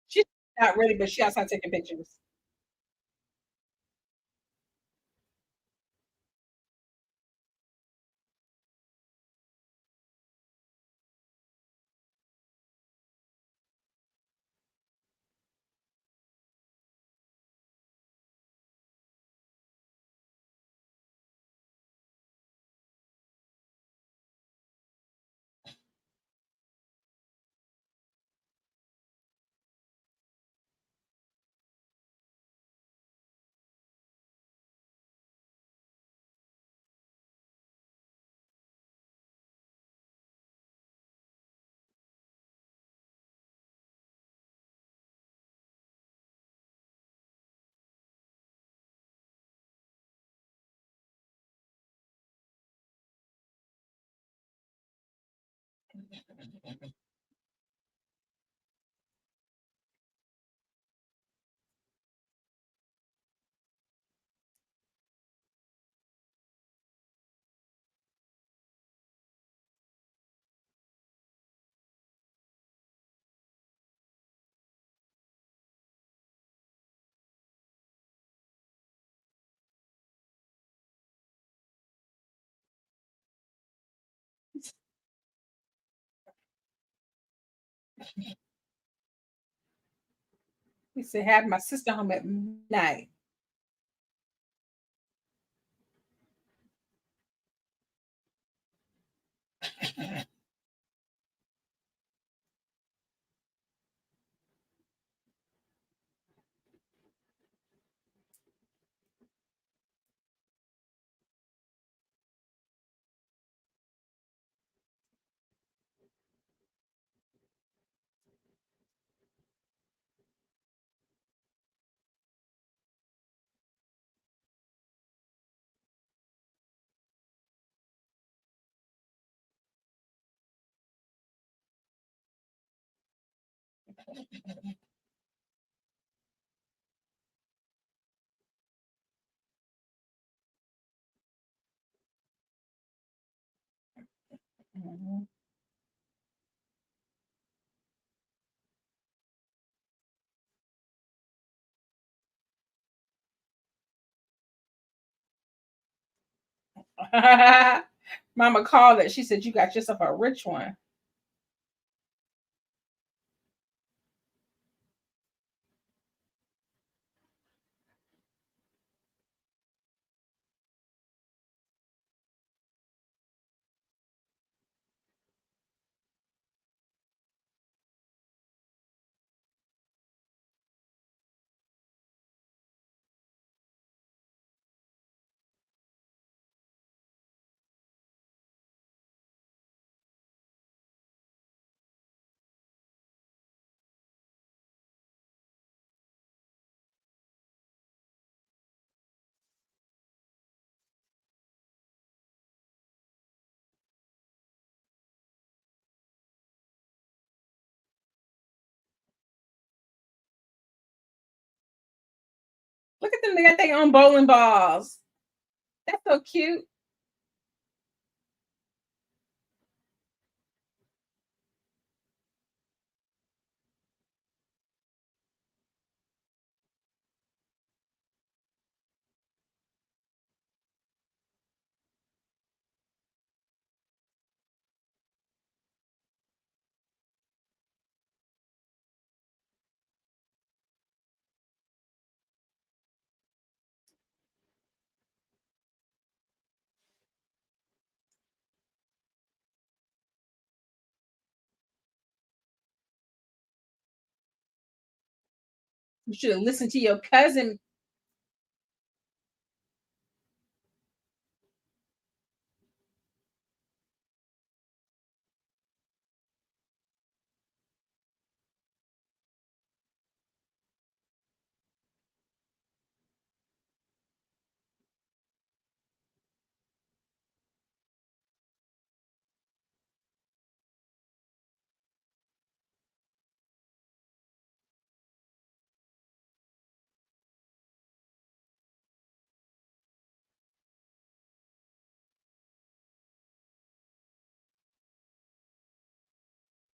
Speaker 1: She's not ready, but she outside taking pictures. He said, "Had my sister home at midnight." Mhm. Mama called it. She said, "You got yourself a rich one." Look at them. They got their own bowling balls. That's so cute. You should have listened to your cousin.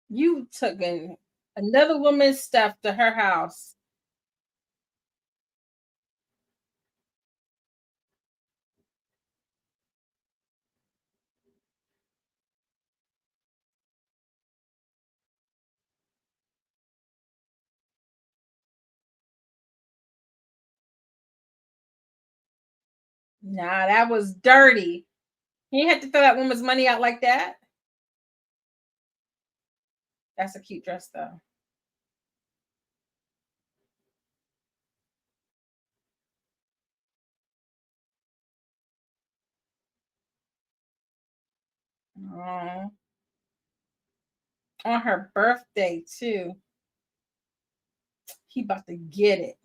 Speaker 1: You took another woman's stuff to her house. Nah, that was dirty. You had to throw that woman's money out like that. That's a cute dress, though. Oh, on her birthday too. He about to get it.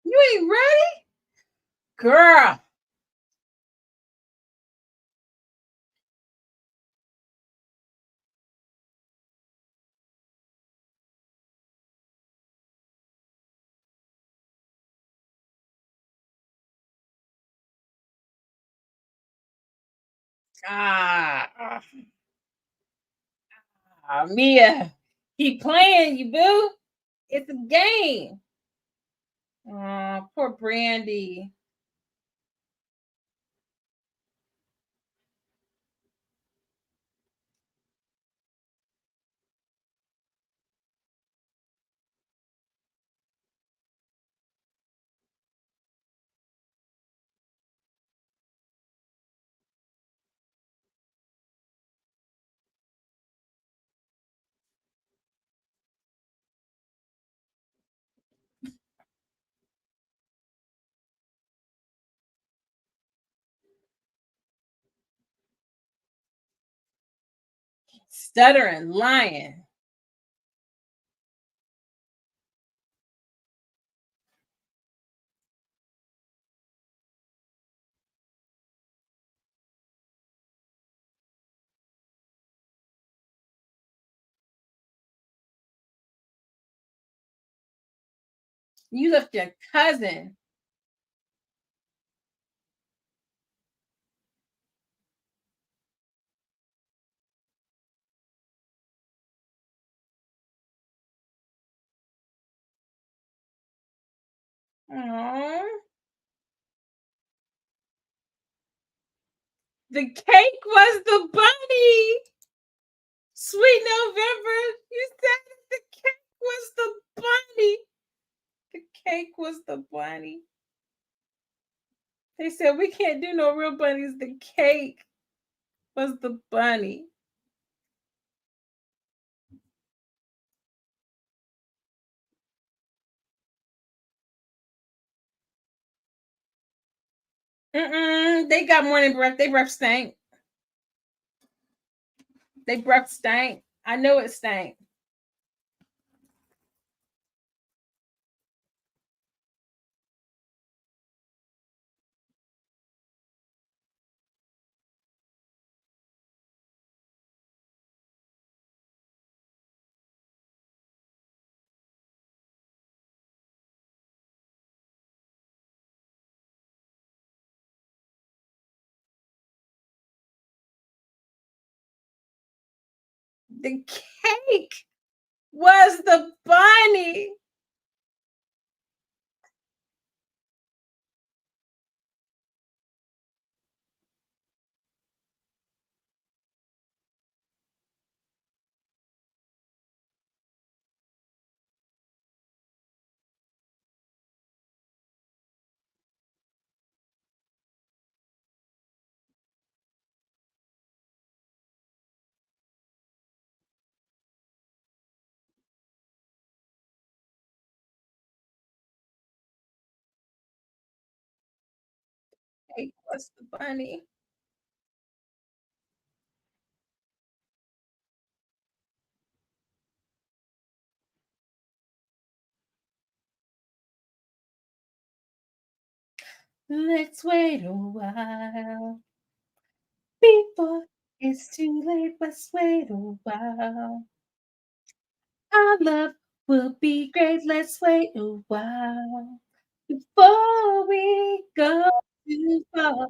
Speaker 1: You ain't ready, girl. Ah, Mia, keep playing, you boo. It's a game. Oh, poor Brandi. Stuttering, lying. You left your cousin. Aw. The cake was the bunny. Sweet November. You said it, the cake was the bunny. The cake was the bunny. They said we can't do no real bunnies. The cake was the bunny. Mm-mm, they got morning breath. They breath stank. They breath stank. I know it stank. The cake was the bunny. Cake was the bunny. Let's wait a while before it's too late. Let's wait a while. Our love will be great. Let's wait a while before we go too far.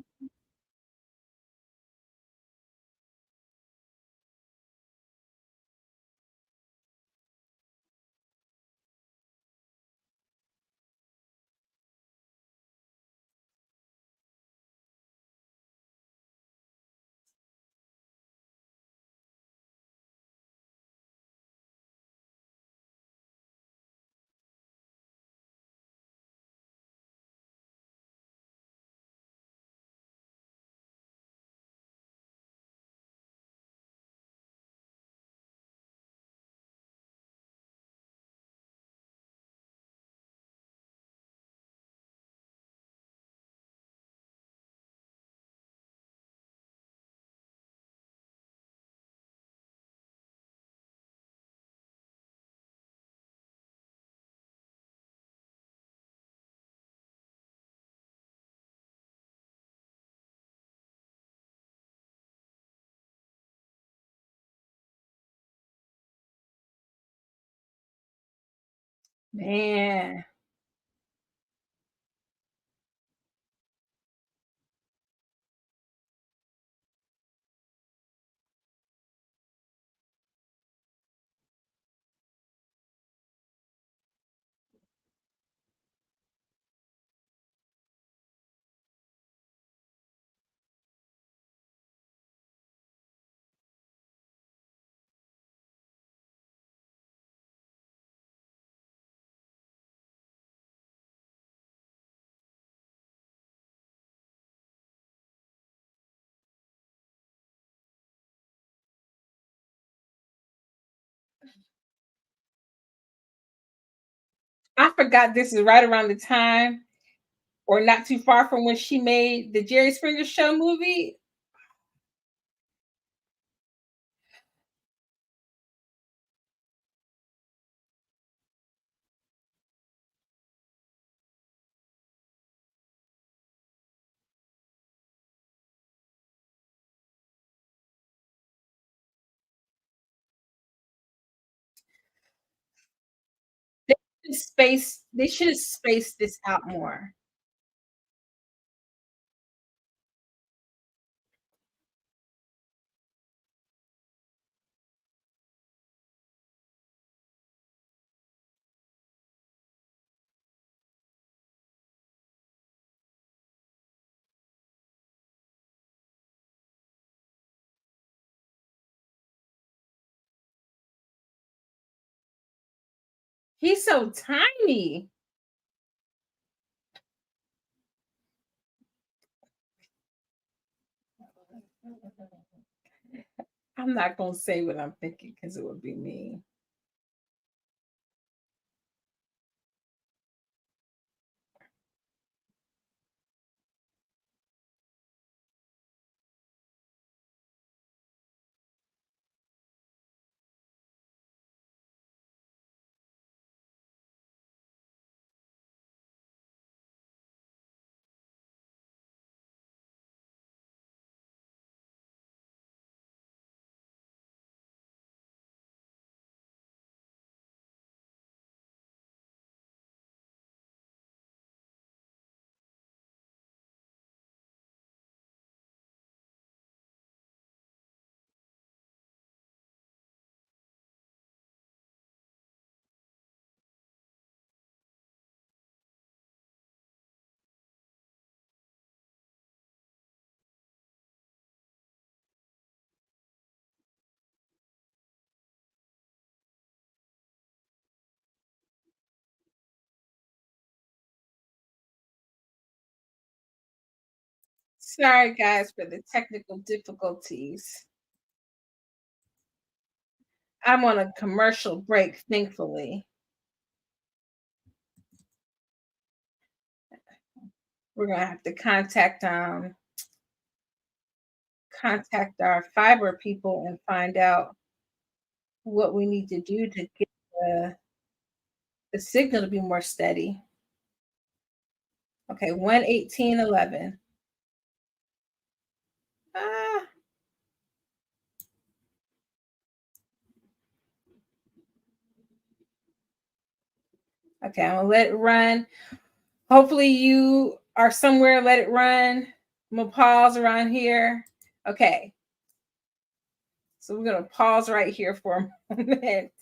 Speaker 1: Man, I forgot this is right around the time or not too far from when she made the Jerry Springer Show movie. They should have spaced this out more. He's so tiny. I'm not gonna say what I'm thinking because it would be mean. Sorry, guys, for the technical difficulties. I'm on a commercial break, thankfully. We're gonna have to contact our fiber people and find out what we need to do to get the signal to be more steady. Okay, 118.11. Ah, okay, I'm gonna let it run. Hopefully you are somewhere, let it run. I'm gonna pause around here. Okay, so we're gonna pause right here for a moment.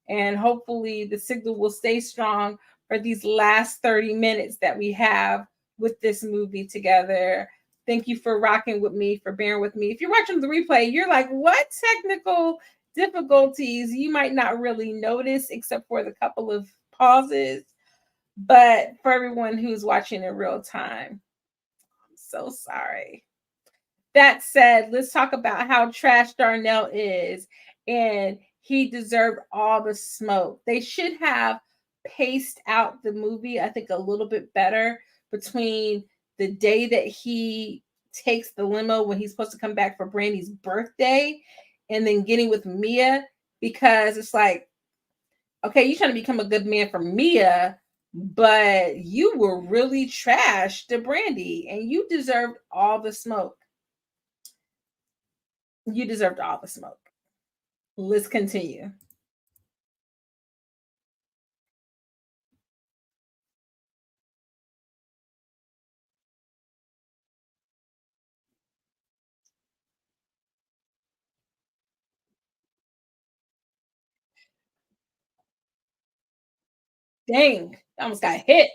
Speaker 1: And hopefully the signal will stay strong for these last 30 minutes that we have with this movie together. Thank you for rocking with me, for bearing with me. If you're watching the replay, you're like, what technical difficulties? You might not really notice except for the couple of pauses. But for everyone who's watching in real time, I'm so sorry. That said, let's talk about how trash Darnell is. And he deserved all the smoke. They should have paced out the movie, I think, a little bit better between the day that he takes the limo when he's supposed to come back for Brandy's birthday and then getting with Mia, because it's like, okay, you're trying to become a good man for Mia, but you were really trash to Brandy and you deserved all the smoke. You deserved all the smoke. Let's continue. Dang, I almost got hit.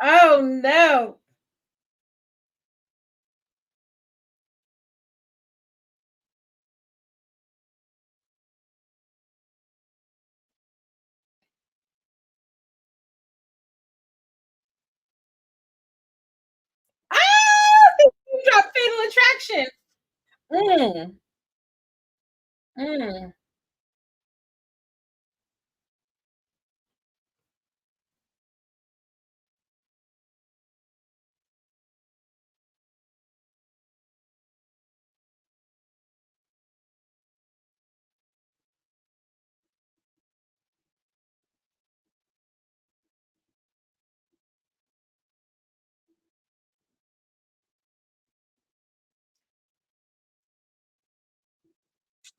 Speaker 1: Oh no. Ah, you dropped Fatal Attraction. Mm, mm.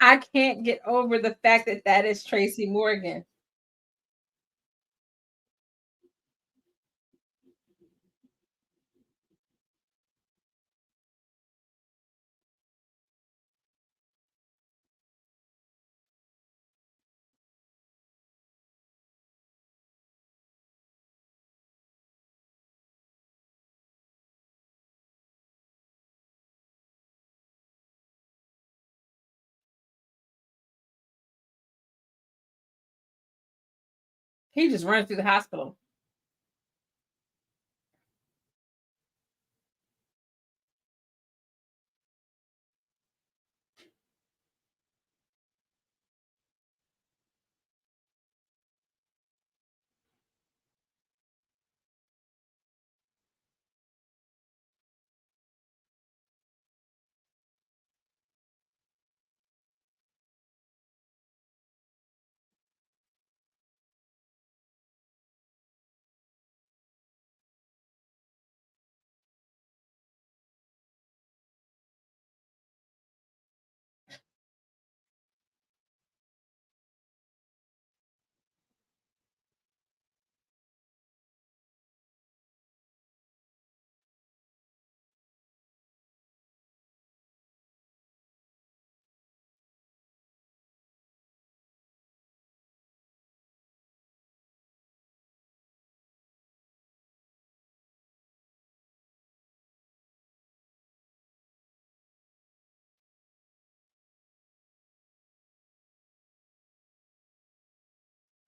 Speaker 1: I can't get over the fact that that is Tracy Morgan. He just running through the hospital.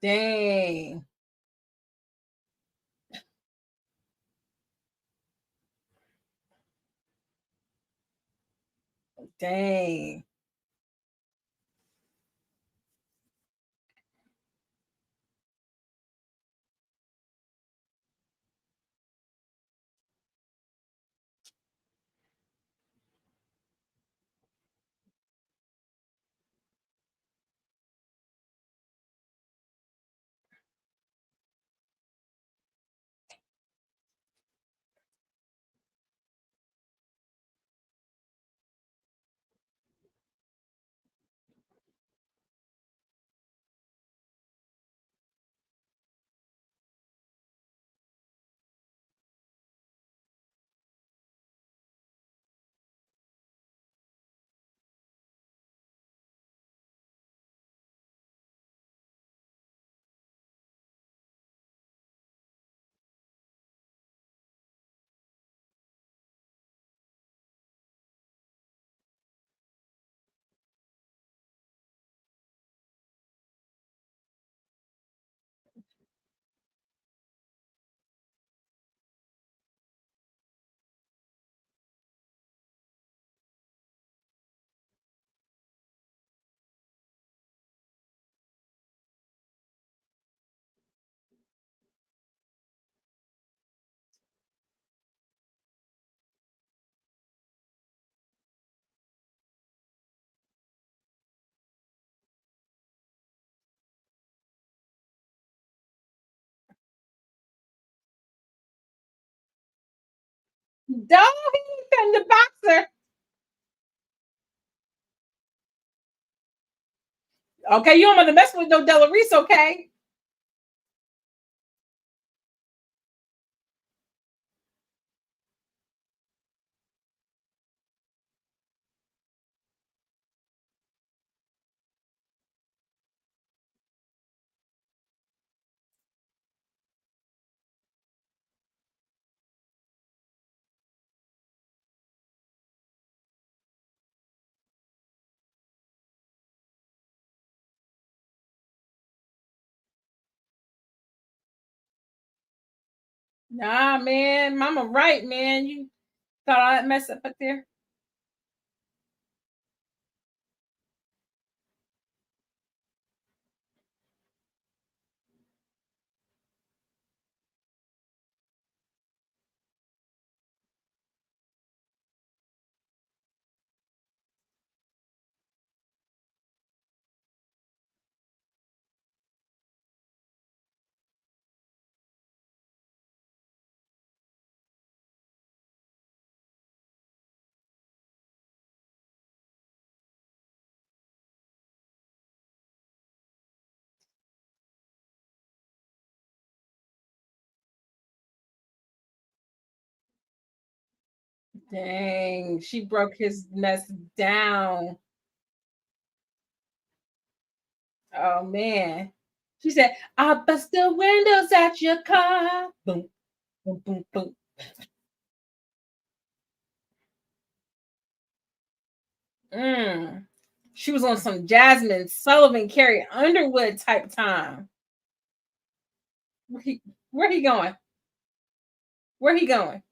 Speaker 1: Dang. Dang. Dog, he been the boxer. Okay, you don't want to mess with no Della Reese, okay? Nah, man, Mama right, man. You thought all that mess up there. Dang, she broke his mess down. Oh man. She said, I'll bust the windows at your car. Boom, boom, boom, boom. Mm. She was on some Jasmine Sullivan, Carrie Underwood type time. Where he, where he going? Where he going?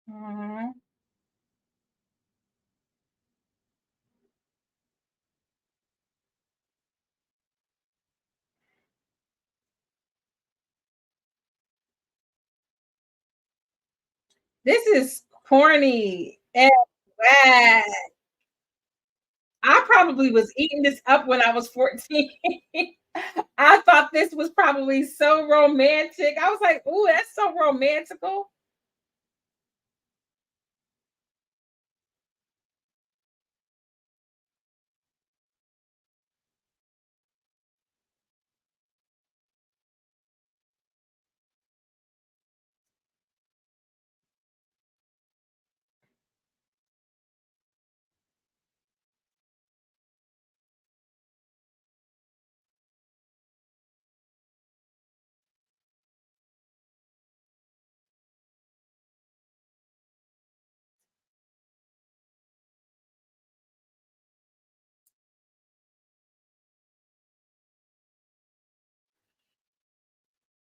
Speaker 1: Mhm. This is corny and bad. I probably was eating this up when I was 14. I thought this was probably so romantic. I was like, "Ooh, that's so romantical."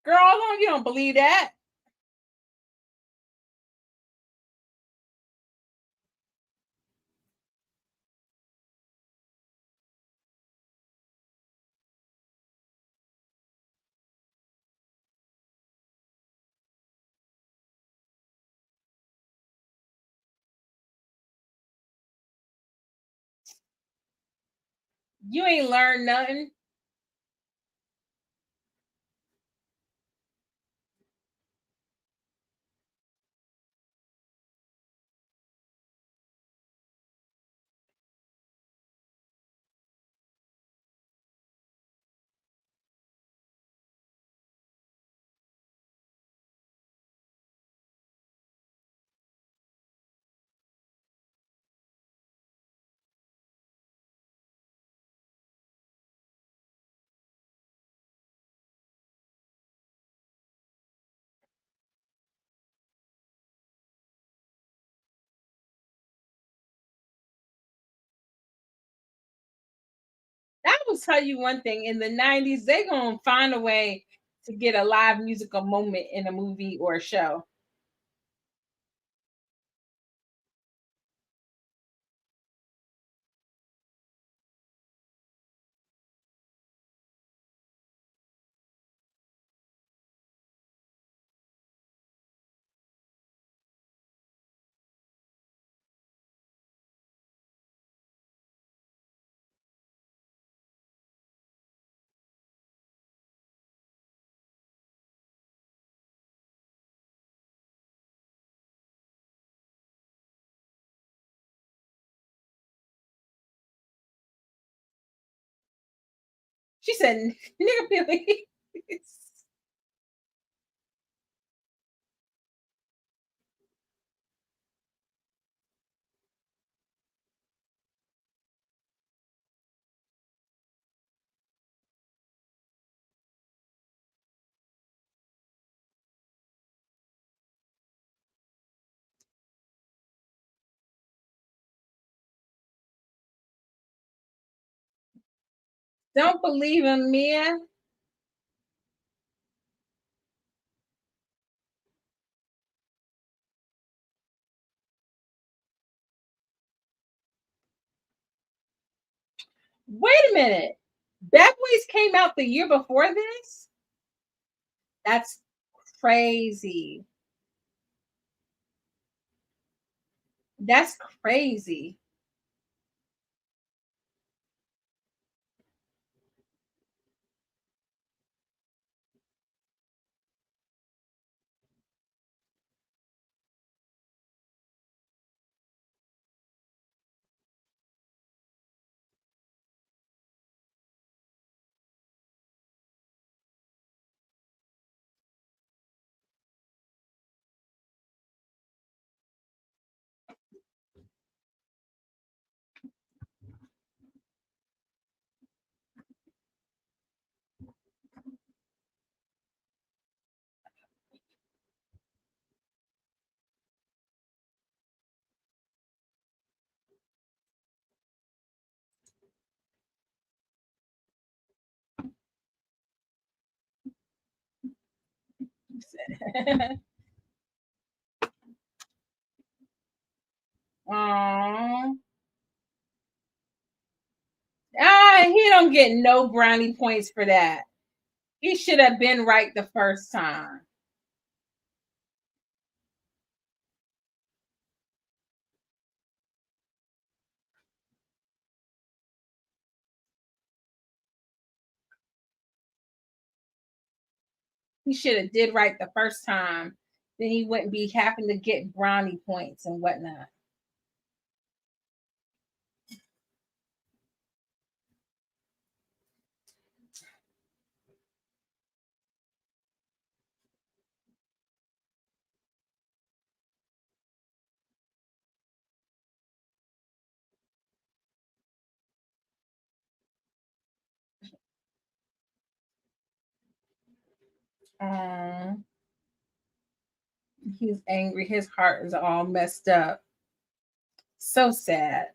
Speaker 1: Girl, no, you don't believe that. You ain't learned nothing. I will tell you one thing. In the 90s, they're gonna find a way to get a live musical moment in a movie or a show. She said, "Nigga, Billy." Don't believe him, Mia. Wait a minute. Bad Boys came out the year before this? That's crazy. That's crazy. Aw. Ah, he don't get no brownie points for that. He should have been right the first time. He should have did right the first time. Then he wouldn't be having to get brownie points and whatnot. Um, he's angry. His heart is all messed up. So sad.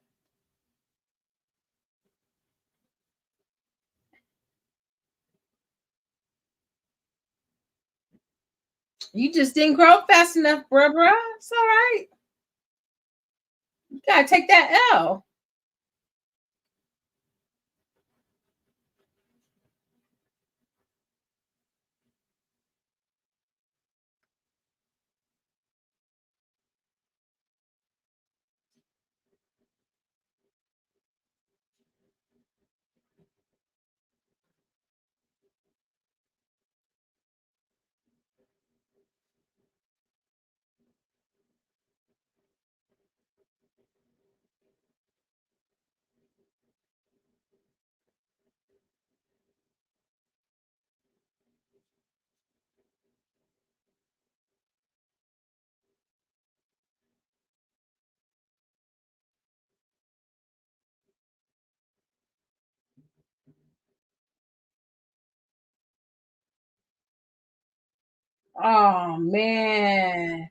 Speaker 1: You just didn't grow up fast enough, bruh. It's all right. You gotta take that L. Oh man.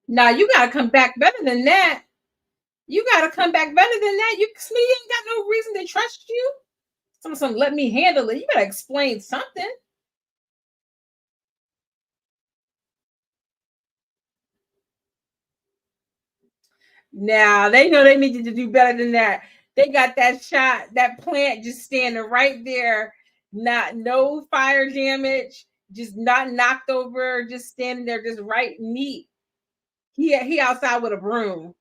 Speaker 1: Now you gotta come back better than that. You gotta come back better than that. You Smitty ain't got no reason to trust you. Some let me handle it. You better explain something. Now they know they needed to do better than that. They got that shot, that plant just standing right there, not no fire damage, just not knocked over, just standing there, just right neat. He outside with a broom.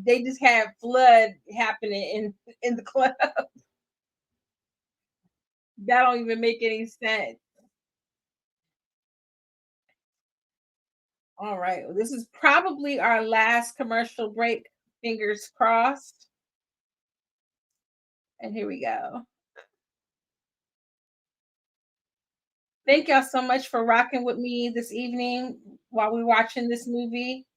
Speaker 1: They just had flood happening in the club. That don't even make any sense. All right, well, this is probably our last commercial break. Fingers crossed. And here we go. Thank y'all so much for rocking with me this evening while we're watching this movie.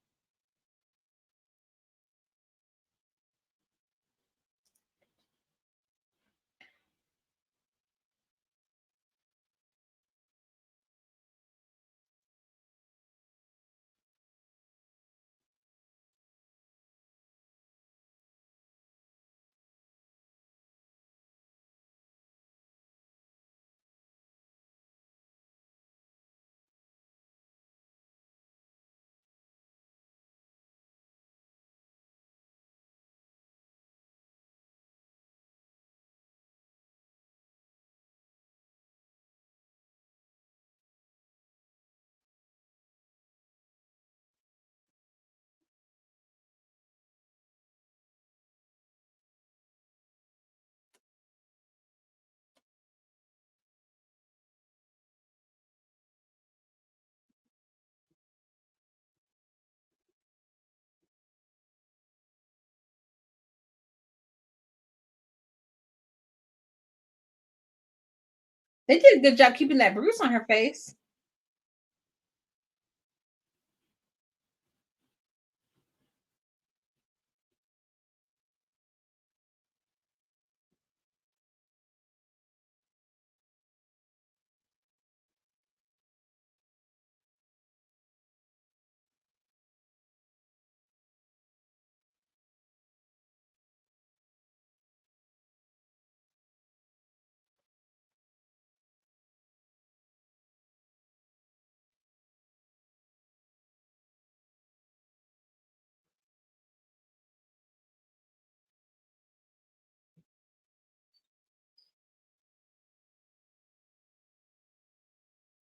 Speaker 1: They did a good job keeping that bruise on her face.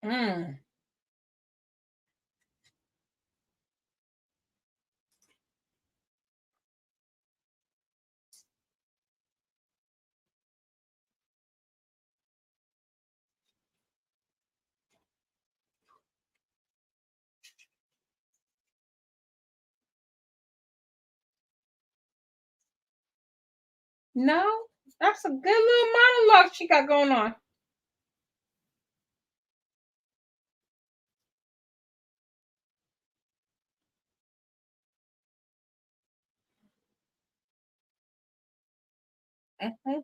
Speaker 1: Mm. No, that's a good little monologue she got going on. Mhm.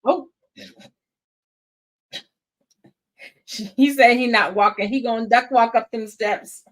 Speaker 1: Oh, he said he not walking. He gonna duck walk up them steps.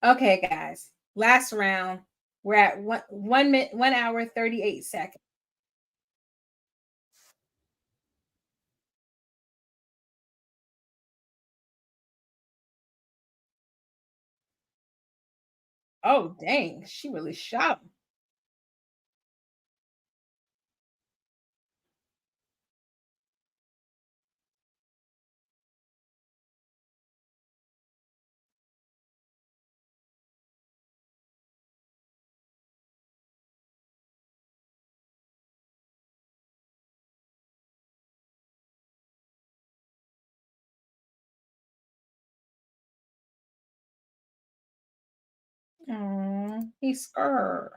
Speaker 1: Okay, guys. Last round. We're at 1 minute, 1 hour, 38 seconds. Oh, dang. She really shot him. He's scared.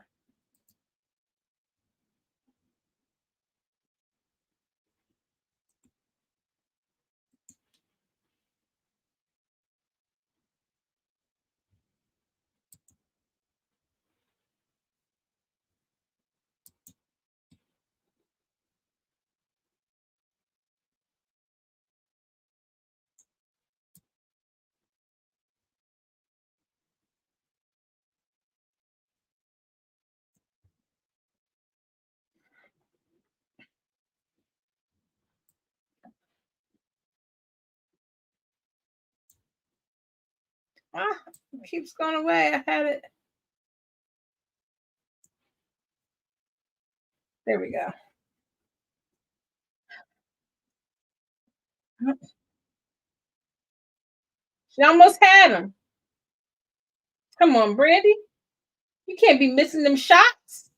Speaker 1: Ah, it keeps going away. I had it. There we go. She almost had him. Come on, Brandi. You can't be missing them shots.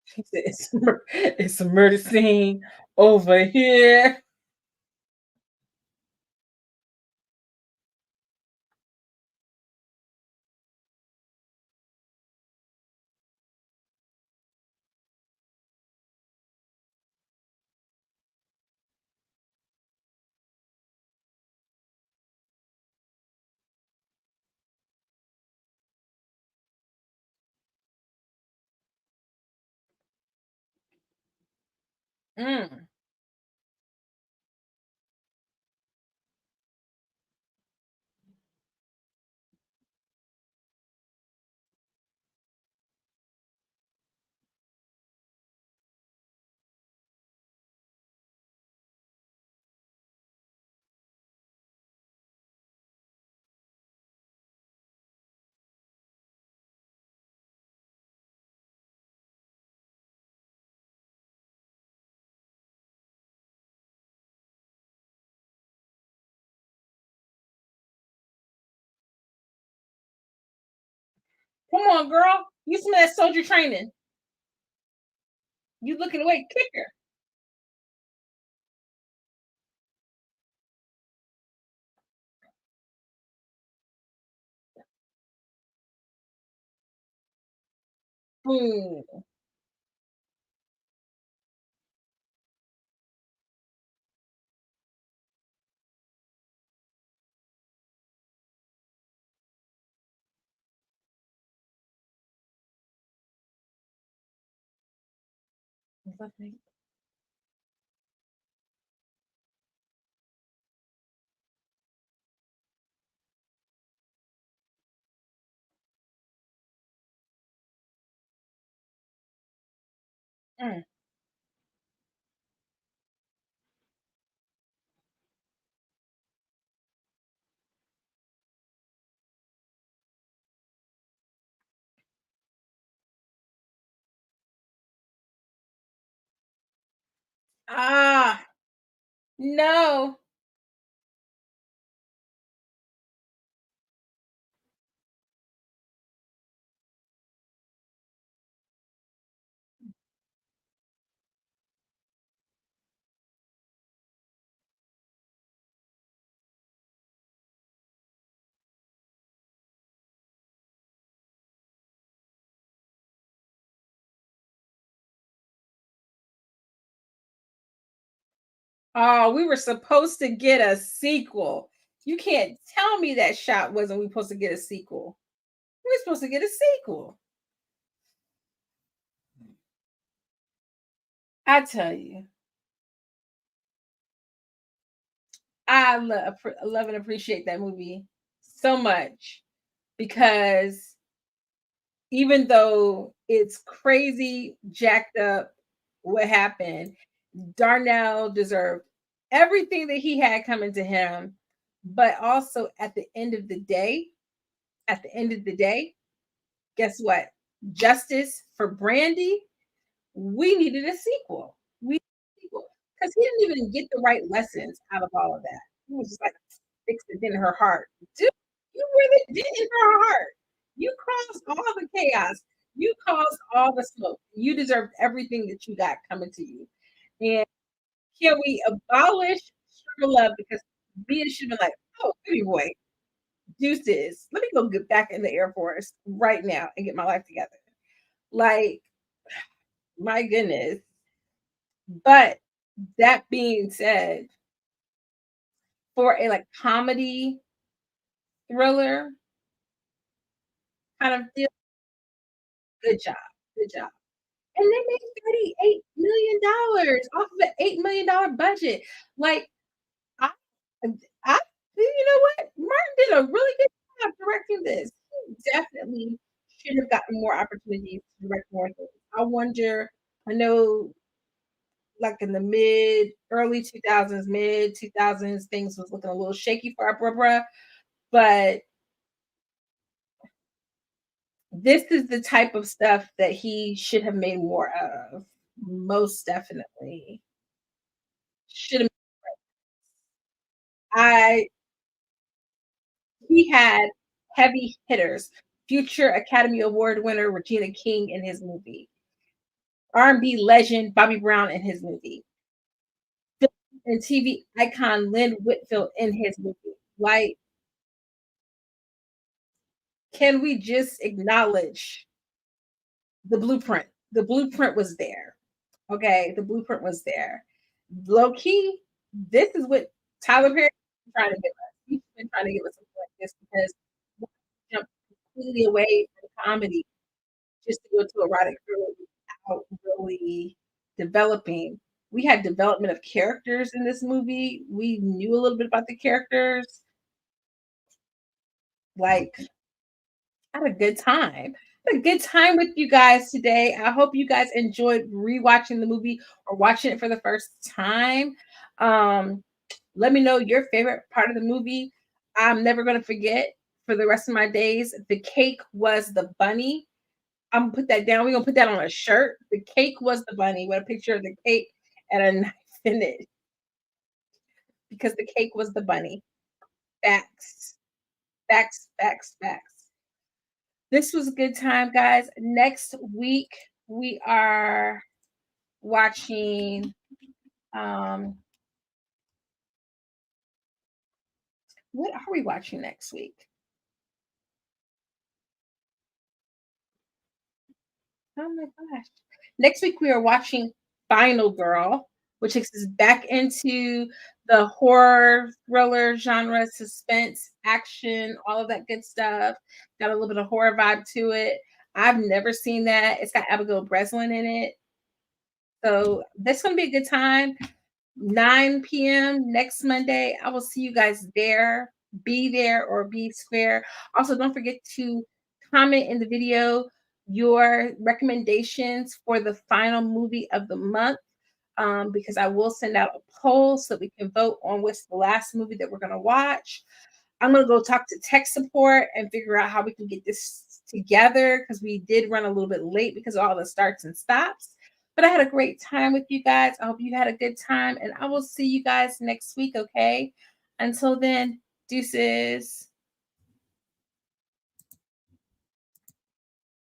Speaker 1: She said, it's a murder scene over here. Mm. Come on, girl. You some of that soldier training. You looking away, kick her. Boom. Lovely. Mm. Ah, no. Oh, we were supposed to get a sequel. You can't tell me that shot wasn't we supposed to get a sequel. We were supposed to get a sequel. I tell you, love and appreciate that movie so much because even though it's crazy, jacked up what happened, Darnell deserved everything that he had coming to him. But also at the end of the day, at the end of the day, guess what? Justice for Brandi, we needed a sequel. We needed a sequel because he didn't even get the right lessons out of all of that. He was just like fixed it in her heart. Dude, you really did in her heart. You caused all the chaos. You caused all the smoke. You deserved everything that you got coming to you. And can we abolish sugar love because Mia should have been like, oh, baby boy, deuces. Let me go get back in the Air Force right now and get my life together. Like, my goodness. But that being said, for a like comedy thriller kind of deal, good job. Good job. And they made $38 million off of an $8 million budget. Like, I I you know what? Martin did a really good job directing this. He definitely should have gotten more opportunities to direct more things. I wonder, I know like in the early 2000s, mid 2000s, things was looking a little shaky for our bruh, but this is the type of stuff that he should have made more of. Most definitely. Should have I He had heavy hitters. Future Academy Award winner Regina King in his movie. R&B legend Bobby Brown in his movie. Film and TV icon Lynn Whitfield in his movie. Like, can we just acknowledge the blueprint? The blueprint was there. Okay, the blueprint was there. Low key, this is what Tyler Perry is trying to give us. He's been trying to give us something like this because we jump completely away from comedy just to go to erotic thriller without really developing. We had development of characters in this movie. We knew a little bit about the characters. Like, had a good time. Had a good time with you guys today. I hope you guys enjoyed rewatching the movie or watching it for the first time. Um, Let me know your favorite part of the movie. I'm never gonna forget for the rest of my days. The cake was the bunny. I'm gonna put that down. We're gonna put that on a shirt. The cake was the bunny with a picture of the cake and a knife in it because the cake was the bunny. Facts, facts, facts, facts. This was a good time, guys. Next week we are watching. Um, what are we watching next week? Oh my gosh. Next week we are watching Final Girl, which takes us back into the horror, thriller genre, suspense, action, all of that good stuff. Got a little bit of horror vibe to it. I've never seen that. It's got Abigail Breslin in it. So that's gonna be a good time. 9 p.m. next Monday. I will see you guys there. Be there or be square. Also, don't forget to comment in the video your recommendations for the final movie of the month, because I will send out a poll so that we can vote on what's the last movie that we're going to watch. I'm going to go talk to tech support and figure out how we can get this together because we did run a little bit late because of all the starts and stops. But I had a great time with you guys. I hope you had a good time, and I will see you guys next week, okay? Until then, deuces.